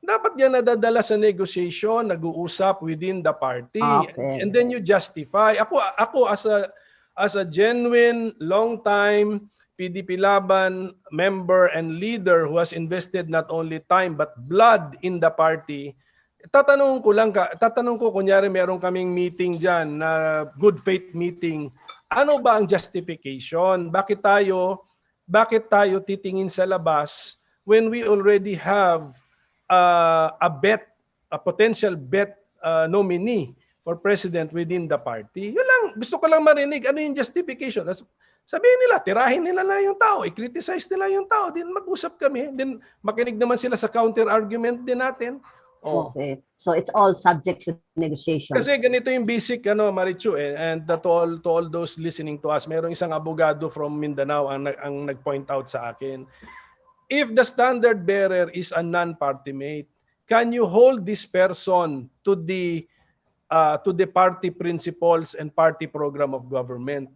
dapat yan nadadala sa negotiation, nag-uusap within the party.
Okay.
And then you justify. Ako as a genuine, long-time PDP-Laban member and leader who has invested not only time but blood in the party, tatanong ko kunyari meron kaming meeting diyan na good faith meeting. Ano ba ang justification? Bakit tayo titingin sa labas when we already have a potential bet nominee for president within the party? Yun lang, gusto ko lang marinig. Ano yung justification? Sabihin nila, tirahin nila na yung tao, i-criticize nila yung tao, din mag-usap kami, din makinig naman sila sa counter-argument din natin. Oh.
Okay. So it's all subject to negotiation.
Kasi ganito yung basic, Marichu, and to all those listening to us, merong isang abogado from Mindanao ang nag-point out sa akin. If the standard bearer is a non-party mate, can you hold this person to the party principles and party program of government?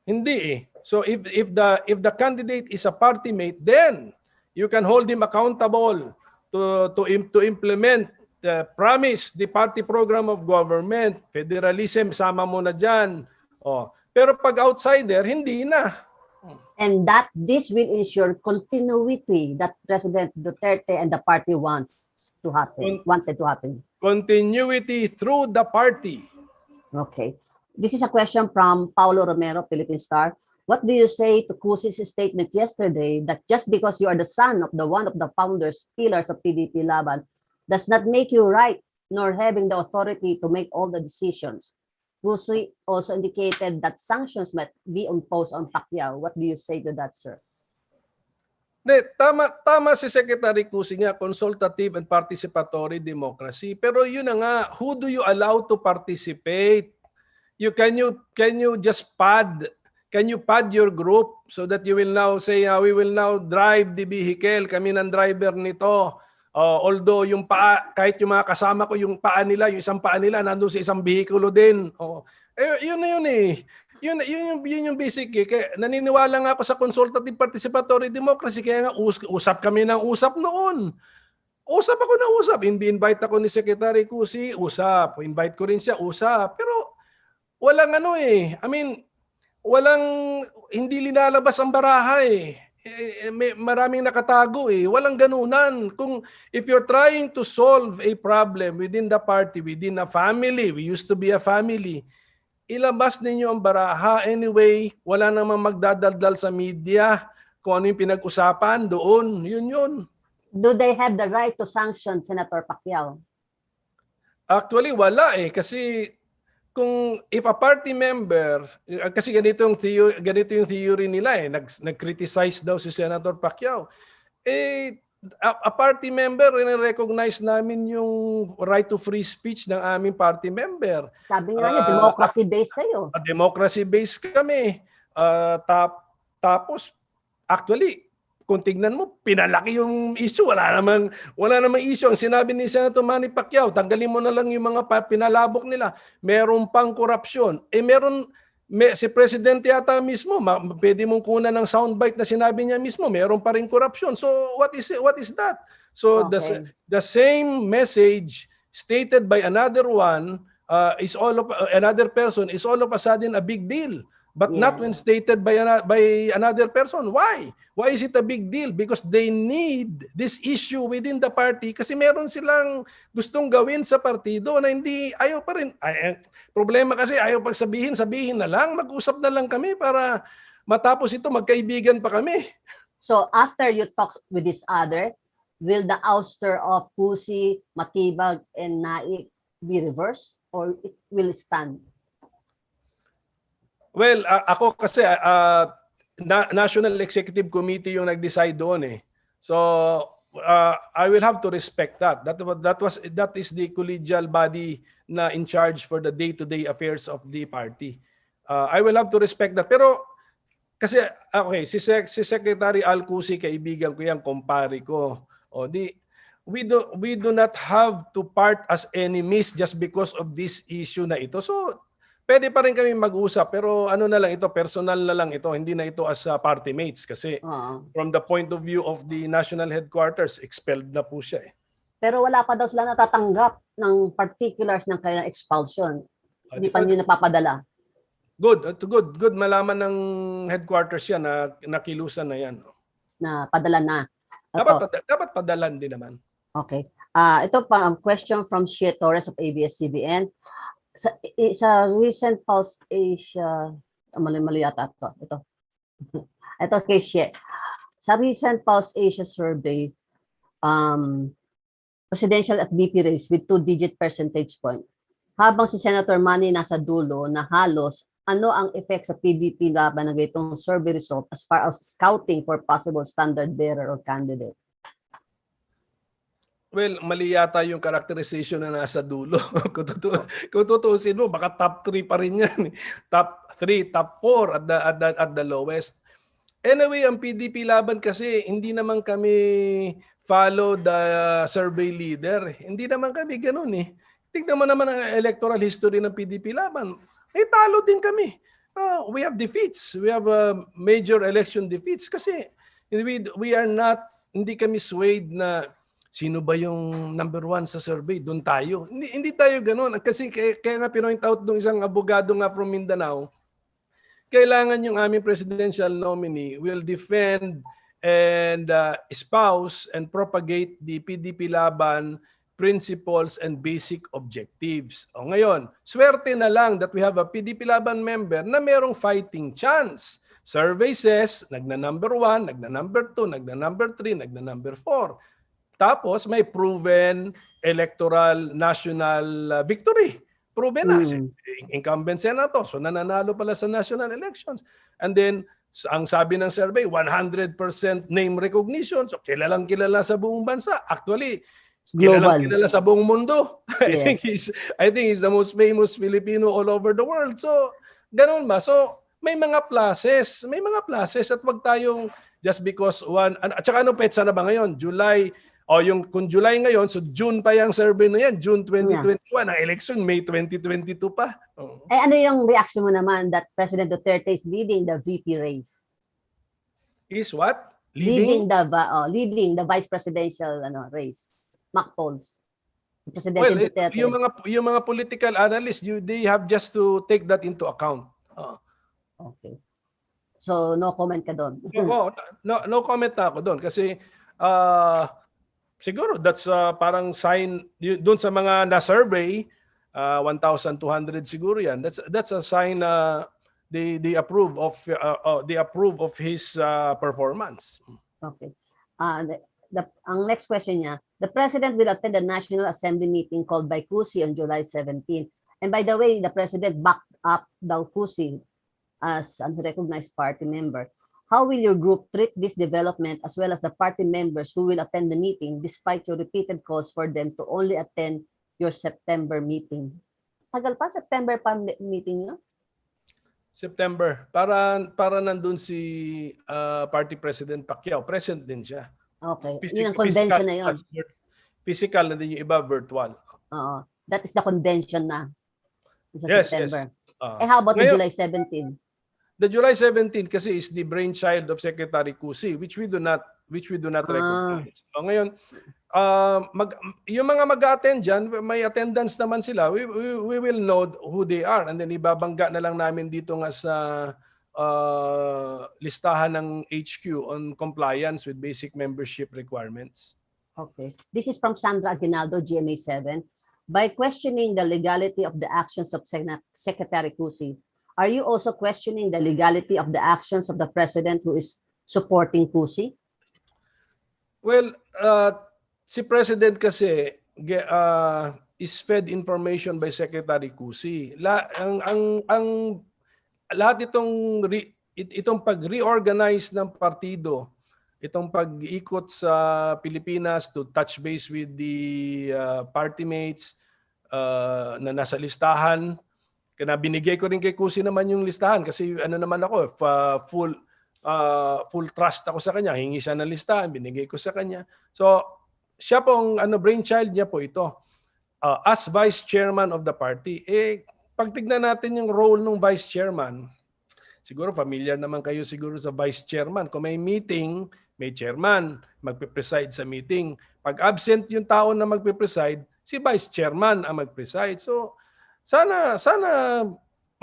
Hindi eh. So if the candidate is a party mate, then you can hold him accountable to implement the promise, the party program of government. Federalism, sama mo na dyan. Oh. Pero pag outsider, hindi na.
And that this will ensure continuity that President Duterte and the party wanted to happen.
Continuity through the party.
Okay. This is a question from Paulo Romero, Philippine Star. What do you say to Cusi's statement yesterday that just because you are the son of one of the founders, pillars of PDP-Laban, does not make you right, nor having the authority to make all the decisions? Cusi also indicated that sanctions might be imposed on Pacquiao. What do you say to that, sir?
Tama si Secretary Cusi nga, consultative and participatory democracy. Pero yun na nga, who do you allow to participate? Can you just pad your group so that you will now say, we will now drive the vehicle, kami ng driver nito. Although yung paa, kahit yung mga kasama ko, yung paa nila, yung isang paa nila, nandun sa isang bihikulo din. Yun na yun eh. Yun yung basic eh. Kaya naniniwala nga ako sa consultative participatory democracy, kaya nga usap kami ng usap noon. Usap ako ng usap. Invite ako ni Secretary Cusi, usap. Invite ko rin siya, usap. Pero walang hindi linalabas ang baraha eh. Maraming nakatago eh. Walang ganunan. If you're trying to solve a problem within the party, within a family, we used to be a family, ilabas ninyo ang baraha. Anyway, wala namang magdadaldal sa media kung ano yung pinag-usapan doon. Yun.
Do they have the right to sanction Senator Pacquiao?
Actually, wala eh. Kasi if a party member, kasi ganito yung theory nila eh, nag-criticize daw si Senator Pacquiao. A party member, recognize namin yung right to free speech ng aming party member.
Sabi nga niya, democracy-based kayo.
Democracy-based kami. Tapos, actually, kung tignan mo, pinalaki yung issue. Wala namang issue. Ang sinabi ni Senator Manny Pacquiao, tanggalin mo na lang yung mga pinalabok nila. Meron pang korupsyon. Si Presidente yata mismo, pwede mong kunan ng soundbite na sinabi niya mismo, meron pa rin korupsyon. So what is that? So okay. The same message stated by another another person is all of a sudden a big deal. But yes, not when stated by another person. Why? Why is it a big deal? Because they need this issue within the party kasi meron silang gustong gawin sa partido na hindi, ayaw pa rin. Problema kasi ayaw pagsabihin na lang, mag-usap na lang kami para matapos ito, magkaibigan pa kami.
So after you talk with each other, will the ouster of Cusi, Matibag, and Naik be reversed or it will stand?
Well, ako kasi National Executive Committee yung nag-decide doon eh. So I will have to respect that. That is the collegial body na in charge for the day-to-day affairs of the party. I will have to respect that. Pero kasi okay, si Secretary Alcusi, kaibigan ko yan, kumpare ko. We do not have to part as enemies just because of this issue na ito. So pwede pa rin kami mag-usap pero ano na lang ito, personal na lang ito, hindi na ito as party mates kasi from the point of view of the national headquarters, expelled na po siya eh.
Pero wala pa daw sila natatanggap ng particulars ng kanilang expulsion. Hindi pa nyo napapadala.
Good malaman ng headquarters yan na nakilusan na yan.
Na padala na.
Dapat padalan din naman.
Okay. Ito pa question from Shea Torres of ABS-CBN. Sa recent Pulse Asia, mali yata ito. Ito kay Shea. Sa recent Pulse Asia survey, presidential at VP race with 2-digit percentage point. Habang si Senator Manny nasa dulo na halos, ano ang effect sa PDP-Laban ng itong survey result as far as scouting for possible standard bearer or candidate?
Well, mali yata yung characterization na nasa dulo. Kung tutuusin mo, baka top 3 pa rin yan. Top 3, top 4 at the lowest. Anyway, ang PDP-Laban kasi, hindi naman kami follow the survey leader. Hindi naman kami ganun eh. Tingnan mo naman ang electoral history ng PDP-Laban. Talo din kami. We have defeats. We have major election defeats kasi we are not, hindi kami swayed na sino ba yung number 1 sa survey, doon tayo. Hindi tayo ganun. Kasi kaya nga pinoint out ng isang abogado nga from Mindanao, kailangan yung aming presidential nominee will defend and espouse and propagate the PDP-Laban principles and basic objectives. O ngayon, swerte na lang that we have a PDP-Laban member na merong fighting chance. Survey says, nagna-number 1, nagna-number 2, nagna-number 3, nagna-number 4. Tapos may proven electoral national victory. Proven na. Incumbent senator. So nananalo pala sa national elections. And then, ang sabi ng survey, 100% name recognition. So kilalang kilala sa buong bansa. Actually, kilalang kilala sa buong mundo. Yeah. I think he's the most famous Filipino all over the world. So, ganun ba? So, may mga pluses. May mga pluses at wag tayong just because one. At saka ano petsa na ba ngayon? July. Kung July ngayon, so June pa yung survey na yan. June 2021. Yeah. Ang election, May 2022 pa.
Ano yung reaction mo naman that President Duterte is leading the VP race?
Is what?
Leading the vice presidential race. Mock polls.
President Duterte. Yung mga political analysts, they have just to take that into account.
Okay. So, no comment ka doon?
No comment ako doon. Kasi, siguro, that's parang sign, doon sa mga na-survey, 1,200 siguro yan, that's a sign na they approve of his performance.
Okay. Ang next question niya, the President will attend the National Assembly meeting called by Cusi on July 17. And by the way, the President backed up daw Cusi as an unrecognized party member. How will your group treat this development as well as the party members who will attend the meeting despite your repeated calls for them to only attend your September meeting? Tagal pa? September pa meeting nyo?
September. Para nandun si Party President Pacquiao. Present din siya.
Okay. Yun ang convention na yun.
Physical na din yung iba, virtual.
Oo. That is the convention na. Sa September.
Yes.
How about the July 17?
The July 17 kasi is the brainchild of Secretary Cusi, which we do not recognize. So ngayon, yung mga mag-attend dyan, may attendance naman sila. We will know who they are, and then ibabangga na lang namin dito nga sa listahan ng HQ on compliance with basic membership requirements.
Okay. This is from Sandra Aguinaldo, GMA7. By questioning the legality of the actions of Secretary Cusi, are you also questioning the legality of the actions of the President who is supporting Cusi?
Well, si President kasi is fed information by Secretary Cusi. Lahat itong pag-reorganize ng partido, itong pag-ikot sa Pilipinas to touch base with the party mates na nasa listahan. Kaya binigay ko rin kay Cusi naman yung listahan kasi naman ako, full trust ako sa kanya. Hingi siya ng listahan, binigay ko sa kanya. So, siya pong brainchild niya po ito. As Vice Chairman of the party, pag tignan natin yung role ng Vice Chairman, siguro familiar naman kayo siguro sa Vice Chairman. Kung may meeting, may chairman, magpe-preside sa meeting. Pag absent yung tao na magpe-preside, si vice chairman ang mag-preside. So sana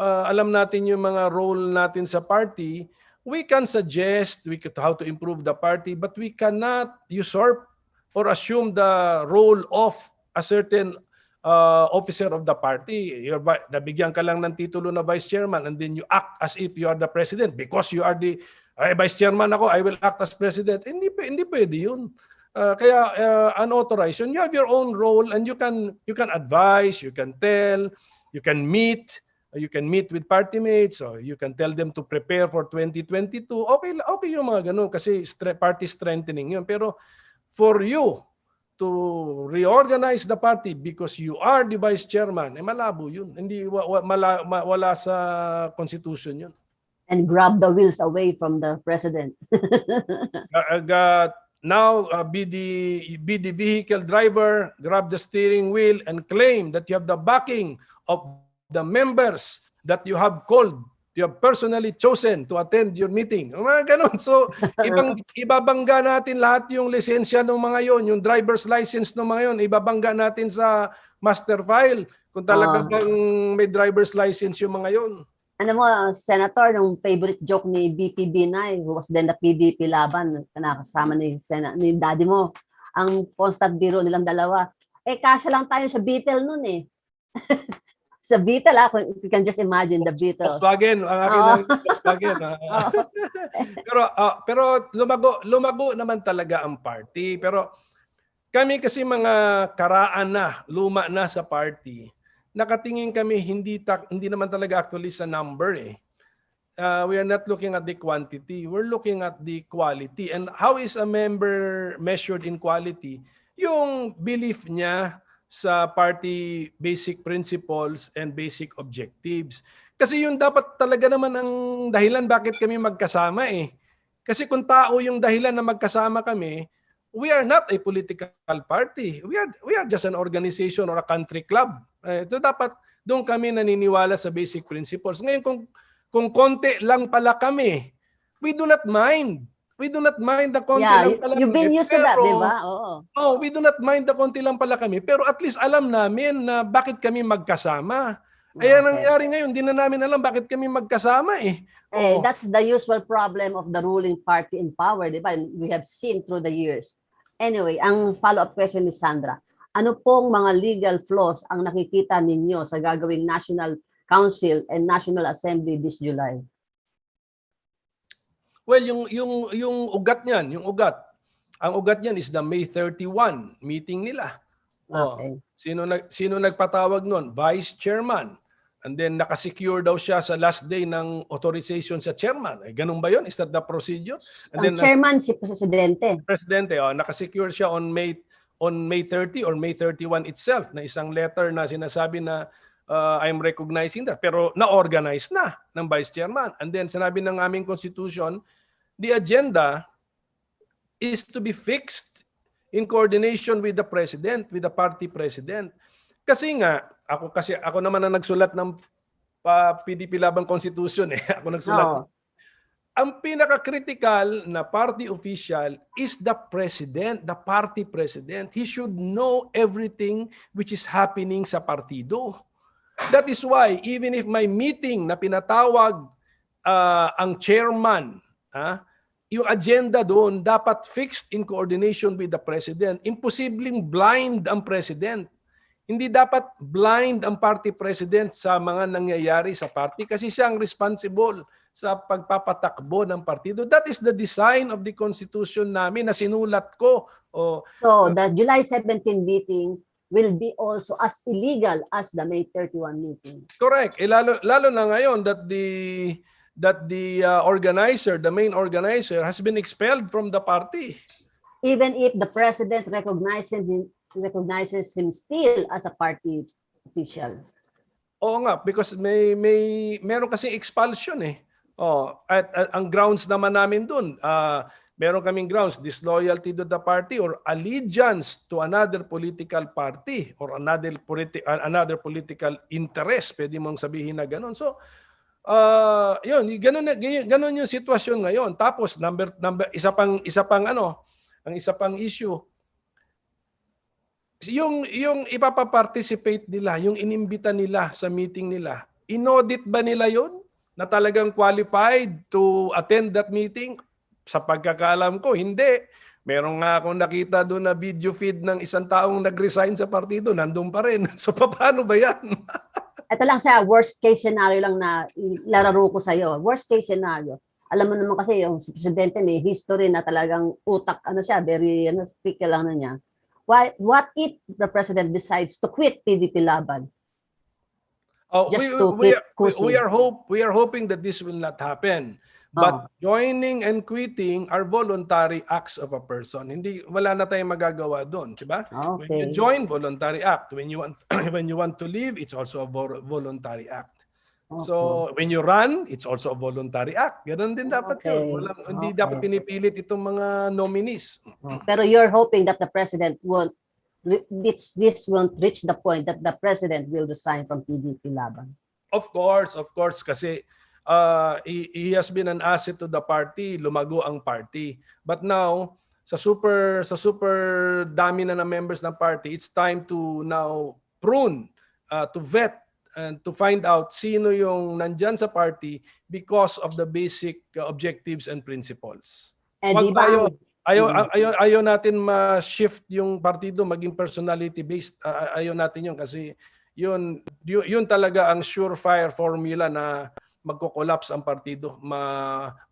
alam natin yung mga role natin sa party. We can suggest how to improve the party, but we cannot usurp or assume the role of a certain officer of the party. Nabigyan ka lang ng titulo na vice chairman and then you act as if you are the president because you are the vice chairman ako, I will act as president. Hindi pwede yun. Kaya unauthorized yun. You have your own role and you can advise, you can tell, you can meet with party mates, or you can tell them to prepare for 2022. Okay yung mga ganun kasi party strengthening yun. Pero for you to reorganize the party because you are the vice chairman, malabo yun. Hindi wala sa constitution yun.
And grab the wheels away from the president.
Now, be the vehicle driver, grab the steering wheel, and claim that you have the backing of the members that you have called, you have personally chosen to attend your meeting. Mga ganun. So, ibabangga natin lahat yung lisensya ng mga yon, yung driver's license ng mga yon, ibabangga natin sa master file kung talagang may driver's license yung mga yon.
Ano mo, Senator, nung favorite joke ni BP Binay, who was then the PDP-Laban, nakasama ni daddy mo, ang constant biro nilang dalawa. Kasya lang tayo sa Beetle nun eh. Sa Beetle, you can just imagine the Beetle.
Volkswagen, ang akin ng Volkswagen. Pero lumago naman talaga ang party. Pero kami kasi mga karaan na, luma na sa party, nakatingin kami hindi naman talaga actually sa number eh. We are not looking at the quantity, we're looking at the quality. And how is a member measured in quality? Yung belief niya sa party basic principles and basic objectives. Kasi yung dapat talaga naman ang dahilan bakit kami magkasama eh. Kasi kung tao yung dahilan na magkasama kami, we are not a political party. We are just an organization or a country club. Ito dapat doon kami naniniwala sa basic principles. Ngayon kung konti lang pala kami, we do not mind. We do not mind the konti lang pala kami.
You've been used to that, di ba? Oo.
We do not mind the konti lang pala kami. Pero at least alam namin na bakit kami magkasama. Ayan ang nangyari ngayon, di na namin alam bakit kami magkasama eh.
That's the usual problem of the ruling party in power, di ba? We have seen through the years. Anyway, ang follow-up question ni Sandra, ano pong mga legal flaws ang nakikita ninyo sa gagawing National Council and National Assembly this July?
Well, yung ugat niyan, ang ugat niyan is the May 31 meeting nila.
Okay.
Sino nagpatawag noon? Vice Chairman. And then nakasecure daw siya sa last day ng authorization sa chairman. Ganun ba yun? Is that the procedure? And then,
chairman si Presidente.
Presidente, nakasecure siya on May 30 or May 31 itself na isang letter na sinasabi na I'm recognizing that. Pero na-organize na ng Vice Chairman. And then sinabi ng aming Constitution, the agenda is to be fixed in coordination with the President, with the party President. Kasi nga, ako naman ang nagsulat ng PDP-Laban Constitution eh. Ako nagsulat. Ang pinaka-critical na party official is the president, the party president. He should know everything which is happening sa partido. That is why even if may meeting na pinatawag ang chairman, yung agenda doon dapat fixed in coordination with the president. Imposibleng blind ang president. Hindi dapat blind ang party president sa mga nangyayari sa party kasi siya ang responsible sa pagpapatakbo ng partido. That is the design of the Constitution namin na sinulat ko.
So the July 17 meeting will be also as illegal as the May 31 meeting.
Correct. Lalo na ngayon that the organizer, the main organizer, has been expelled from the party.
Even if the president recognizes him still as a party official.
Oo nga, because meron kasi expulsion eh. At ang grounds naman namin dun, meron kaming grounds, disloyalty to the party or allegiance to another political party or another political interest, pwede mong sabihin na ganun. So, Yun, ganun yung sitwasyon ngayon. Tapos isa pang ano, ang isa pang issue, yung ipapaparticipate nila, yung inimbita nila sa meeting nila, inaudit ba nila yun? Na talagang qualified to attend that meeting? Sa pagkakaalam ko, hindi. Meron nga akong nakita doon na video feed ng isang taong nag-resign sa partido, nandun pa rin. So paano ba yan?
Ito lang sa worst case scenario lang na ilalaro ko sa'yo. Worst case scenario. Alam mo naman kasi yung si Presidente may history na talagang utak, ano siya, very, pickle lang na niya. What if the President decides to quit PDP-Laban?
We are hoping that this will not happen. But joining and quitting are voluntary acts of a person. Wala na tayong magagawa doon, 'di ba?
Okay.
When you join, voluntary act. When you want to leave, it's also a voluntary act.
Okay.
So when you run, it's also a voluntary act. Ganun din dapat
Okay.
yun. Hindi dapat pinipilit itong mga nominees.
Pero you're hoping that the President won't this won't reach the point that the President will resign from PDP-Laban.
Of course, kasi he has been an asset to the party, lumago ang party. But now, sa super dami na members ng party, it's time to now prune, to vet, and to find out sino yung nandyan sa party because of the basic objectives and principles. Ayaw natin ma-shift yung partido maging personality-based. Ayaw natin yun kasi yun talaga ang surefire formula na magko-collapse ang partido.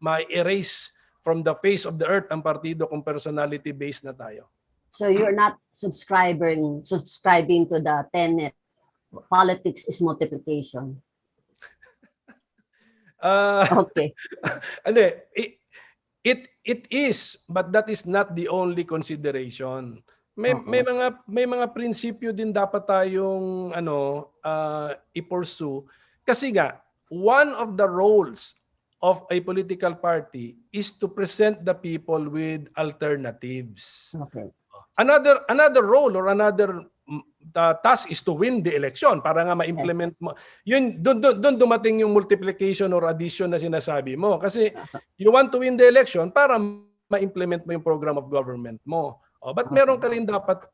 Ma-erase from the face of the earth ang partido kung personality-based na tayo.
So you're not subscribing to the tenet, politics is multiplication. Okay.
It is, but that is not the only consideration. May mga prinsipyo din dapat tayong i-pursue kasi nga one of the roles of a political party is to present the people with alternatives.
Okay.
Another role or another task is to win the election para nga ma-implement mo. Yun doon dumating yung multiplication or addition na sinasabi mo kasi you want to win the election para ma-implement mo yung program of government mo. But meron ka rin dapat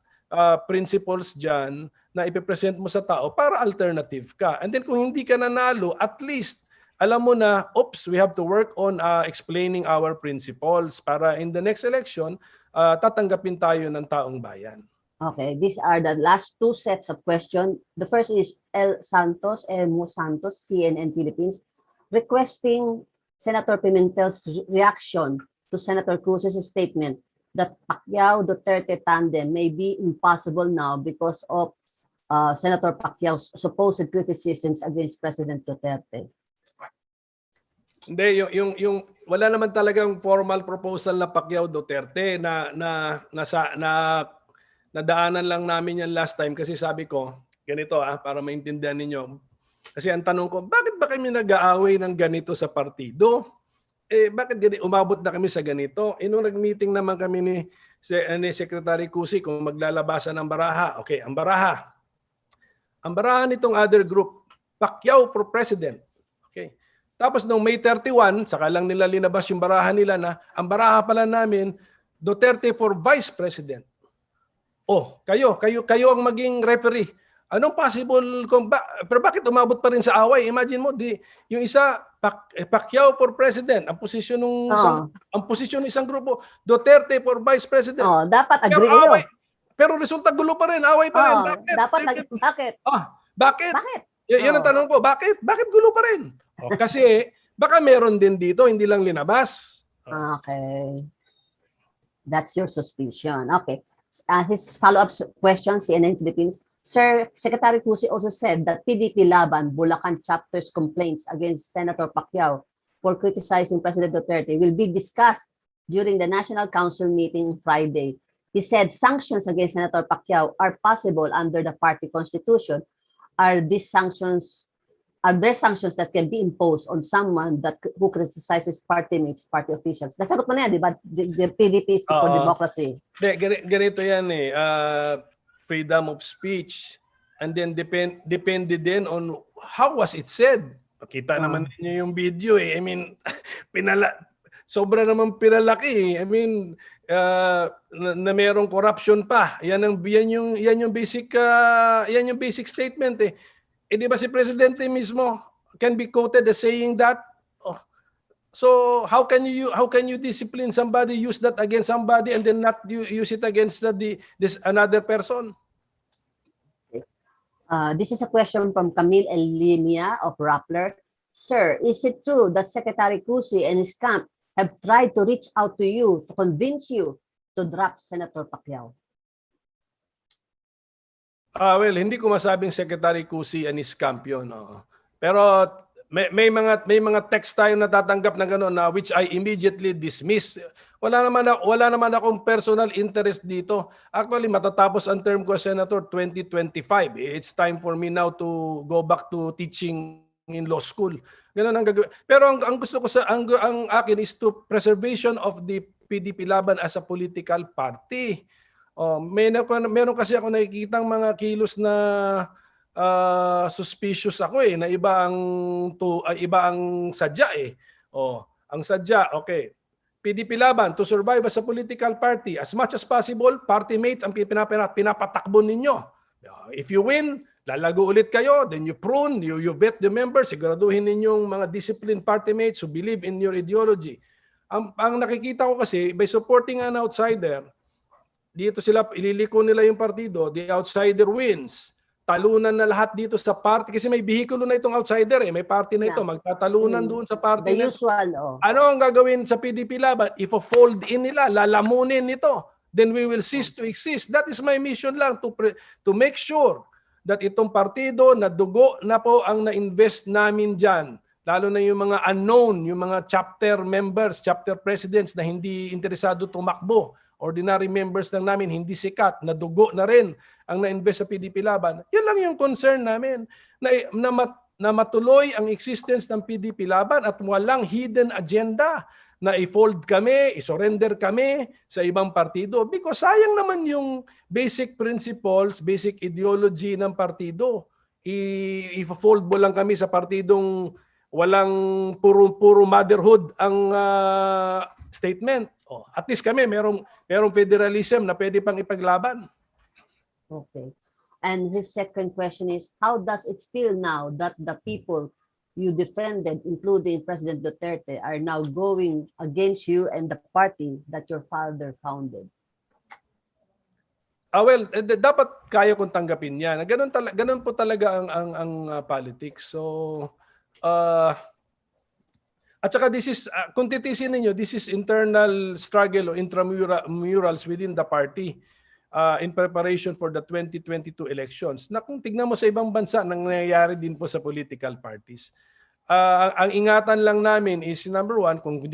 principles diyan na ipe-present mo sa tao para alternative ka. And then kung hindi ka nanalo, at least alam mo na, we have to work on explaining our principles para in the next election, tatanggapin tayo ng taong bayan.
Okay, these are the last two sets of questions. The first is Elmo Santos, CNN Philippines, requesting Senator Pimentel's reaction to Senator Cruz's statement that Pacquiao-Duterte tandem may be impossible now because of Senator Pacquiao's supposed criticisms against President Duterte.
Hindi, yung wala naman talagang formal proposal na Pacquiao-Duterte na nadaanan lang namin yan last time kasi sabi ko, ganito para maintindihan ninyo. Kasi ang tanong ko, bakit ba kami nag-aaway ng ganito sa partido? Bakit umabot na kami sa ganito? Nung nag-meeting naman kami ni Secretary Cusi kung maglalabasan ng baraha. Okay, ang baraha. Ang baraha nitong other group, Pacquiao for President. Okay. Tapos nung May 31, saka lang nila linabas yung baraha nila na ang baraha pala namin, Duterte for Vice President. Kayo ang maging referee. Anong possible pero bakit umabot pa rin sa away? Imagine mo, yung isa Pacquiao for President, ang posisyon ng isang grupo, Duterte for Vice President.
Dapat agree kayo.
Pero resulta gulo pa rin, away pa rin. Bakit? Bakit? Yan ang tanong ko, bakit? Bakit gulo pa rin? Kasi baka meron din dito, hindi lang linabas.
Okay. That's your suspicion. Okay. His follow-up question, CNN Philippines. Sir, Secretary Cusi also said that PDP-Laban, Bulacan chapter's complaints against Senator Pacquiao for criticizing President Duterte will be discussed during the National Council meeting Friday. He said sanctions against Senator Pacquiao are possible under the party constitution. Are there sanctions that can be imposed on someone who criticizes party mates, party officials? Nasagot mo na yan, di ba? The PDP is for democracy.
Ganito yan freedom of speech. And then depende din on how was it said. Kita naman niyo yung video eh. I mean, sobra naman pinalaki eh. I mean, na merong corruption pa. Yan yung basic statement eh. Eh di ba si presidente mismo can be quoted as saying that? Oh. So how can you discipline somebody, use that against somebody and then not use it against this another person?
This is a question from Camille Elinia of Rappler. Sir, is it true that Secretary Cusi and his camp have tried to reach out to you to convince you to drop Senator Pacquiao?
Well, hindi ko masabing Secretary Cusi and his camp yun. Pero may mga text tayo natatanggap na gano'n na which I immediately dismiss. Wala naman akong personal interest dito. Actually, matatapos ang term ko as Senator 2025. It's time for me now to go back to teaching in law school. Ganun ang gagawin. Pero ang gusto ko ang akin is to preservation of the PDP-Laban as a political party. Meron kasi ako nakikitang mga kilos na suspicious ako eh, na iba ang sadya eh. Ang sadya, okay. PDP-Laban to survive as a political party, as much as possible, party mates ang pinapatakbo ninyo. If you win, lalago ulit kayo, then you prune, you vet the members, siguraduhin ninyong mga disciplined party mates who believe in your ideology. Ang nakikita ko kasi, by supporting an outsider, dito sila, ililiko nila yung partido, the outsider wins. Talunan na lahat dito sa party kasi may bihikulo na itong outsider eh. May party na ito, magtatalunan doon sa party.
The usual,
Ano ang gagawin sa PDP-Laban? If fold in nila, lalamunin ito, then we will cease to exist. That is my mission lang to make sure that itong partido na dugo na po ang na-invest namin dyan. Lalo na yung mga unknown, yung mga chapter members, chapter presidents na hindi interesado tumakbo. Ordinary members lang namin, hindi sikat, na dugo na rin ang na-invest sa PDP-Laban. Yan lang yung concern namin, na matuloy ang existence ng PDP-Laban at walang hidden agenda na i-fold kami, i-surrender kami sa ibang partido. Because sayang naman yung basic principles, basic ideology ng partido. I-fold mo lang kami sa partidong walang puro motherhood ang statement. At least kami merong federalism na pwede pang ipaglaban.
Okay. And his second question is, how does it feel now that the people you defended, including President Duterte, are now going against you and the party that your father founded?
Well, dapat kaya kong tanggapin yan. Ganun po talaga ang politics. So, at saka this is, kung titisin ninyo, this is internal struggle o intramurals within the party in preparation for the 2022 elections. Na kung tignan mo sa ibang bansa, nangyayari din po sa political parties. Ang ingatan lang namin is number one, kung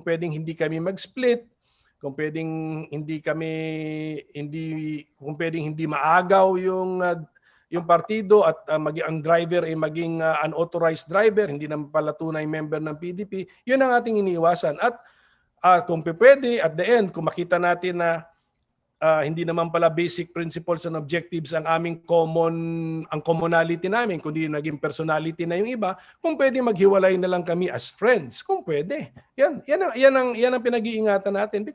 pwedeng hindi kami mag-split, kung pwedeng hindi maagaw yung partido at ang driver ay maging unauthorized driver, hindi naman pala tunay member ng PDP, yun ang ating iniiwasan. At kung pwede, at the end, kung makita natin na hindi naman pala basic principles and objectives ang commonality namin, kundi naging personality na yung iba, kung pwede maghiwalay na lang kami as friends, kung pwede. Yan ang pinag-iingatan natin.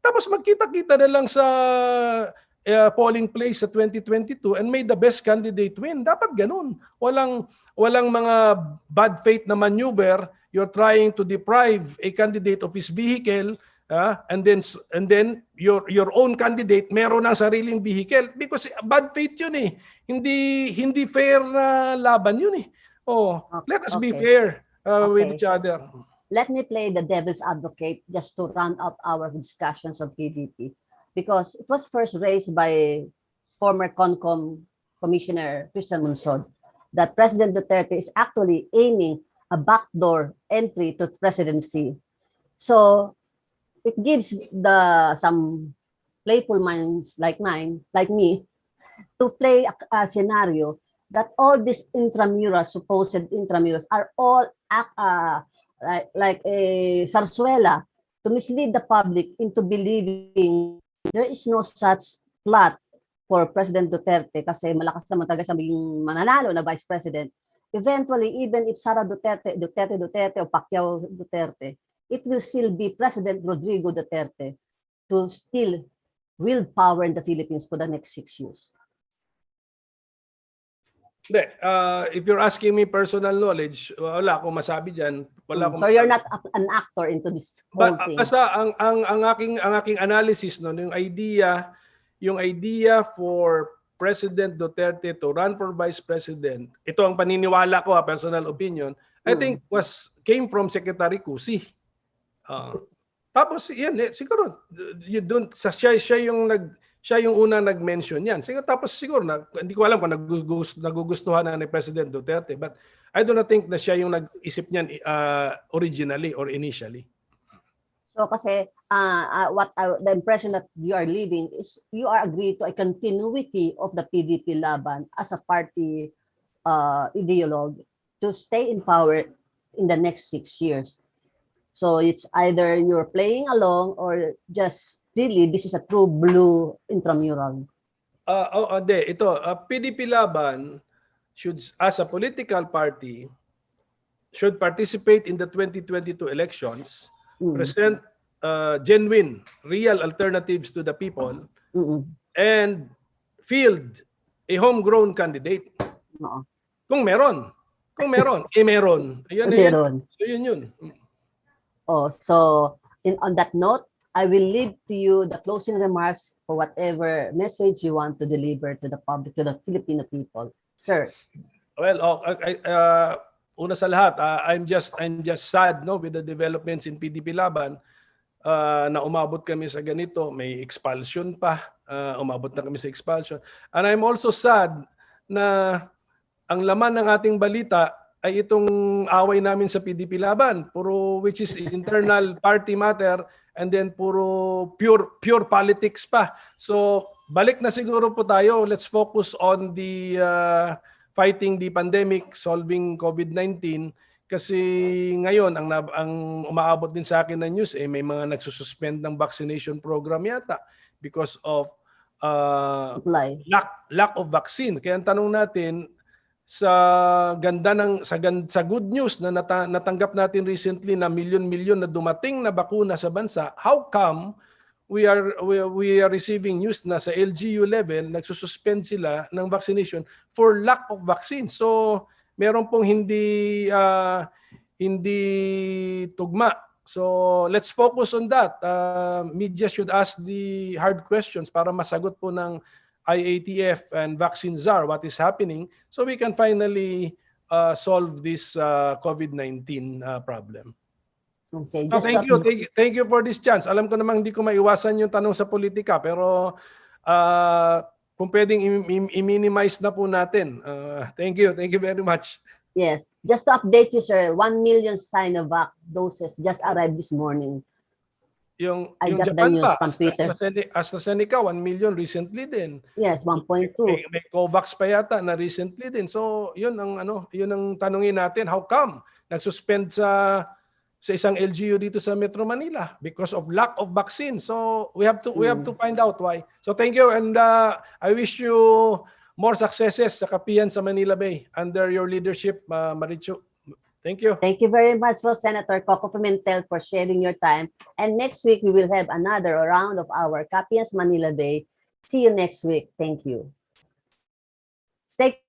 Tapos magkita-kita na lang sa polling place sa 2022 and may the best candidate win. Dapat ganun. Walang mga bad faith na maneuver. You're trying to deprive a candidate of his vehicle, and then your own candidate meron ng sariling vehicle, because bad faith yun eh. Hindi fair na laban yun eh. Let us be fair with each other.
Let me play the devil's advocate just to round up our discussions on PDP. Because it was first raised by former CONCOM Commissioner Christian Munsod that President Duterte is actually aiming a backdoor entry to presidency. So it gives some playful minds like me, to play a scenario that all these supposed intramurals, are all like a zarzuela to mislead the public into believing there is no such plot for President Duterte kasi malakas naman talaga siya maging mananalo na Vice President. eventually, even if Sara Duterte, or Pacquiao Duterte, it will still be President Rodrigo Duterte to still wield power in the Philippines for the next 6 years.
Hindi, if you're asking me personal knowledge, wala akong masabi diyan.
So you're not an actor into this whole thing.
Basta ang aking analysis no, yung idea for President Duterte to run for Vice President, ito ang paniniwala ko, personal opinion, I think came from Secretary Cusi. Tapos yan, siguro siya yung unang nag-mention yan. Siguro, tapos siguro hindi ko alam kung nagugustuhan na ni President Duterte, but I do not think na siya yung nag-isip niyan originally or initially.
So kasi the impression that you are leaving is you are agreed to a continuity of the PDP-Laban as a party ideologue to stay in power in the next 6 years. So it's either you're playing along or just really this is a true blue intramural.
PDP-Laban should, as a political party, should participate in the 2022 elections, present genuine, real alternatives to the people, and field a homegrown candidate. Kung meron, meron. Ayun. So yun.
So on that note, I will leave to you the closing remarks for whatever message you want to deliver to the public, to the Filipino people, sir.
Well, una sa lahat, I'm just sad with the developments in PDP-Laban na umabot kami sa ganito, may expulsion pa, umabot na kami sa expulsion. And I'm also sad na ang laman ng ating balita ay itong away namin sa PDP-Laban, which is internal party matter, and then puro pure politics pa. So balik na siguro po tayo. Let's focus on the fighting the pandemic, solving COVID-19. Kasi ngayon, ang umaabot din sa akin na news, may mga nagsususpend ng vaccination program yata because of lack of vaccine. Kaya ang tanong natin, sa good news na natanggap natin recently na milyon-milyon na dumating na bakuna sa bansa, how come we are receiving news na sa LGU level nagsususpend sila ng vaccination for lack of vaccine? So meron pong hindi tugma. So let's focus on that. Media should ask the hard questions para masagot po ng IATF and Vaccine Czar what is happening so we can finally solve this COVID-19 problem.
Okay,
thank you for this chance. Alam ko namang hindi ko maiwasan yung tanong sa politika pero kung pwedeng i-minimize na po natin. Thank you very much.
Yes, just to update you, sir, 1 million Sinovac doses just arrived this morning.
Yung
Japan pa,
AstraZeneca, 1 million recently din.
Yes, 1.2.
May COVAX pa yata na recently din. So, yun ang tanungin natin, how come nagsuspend sa isang LGU dito sa Metro Manila because of lack of vaccine. So, we have to find out why. So, thank you and I wish you more successes sa Kapihan sa Manila Bay under your leadership, Marichu. Thank you.
Thank you very much for Senator Koko Pimentel for sharing your time. And next week, we will have another round of our Kapihan's Manila Bay. See you next week. Thank you. Stay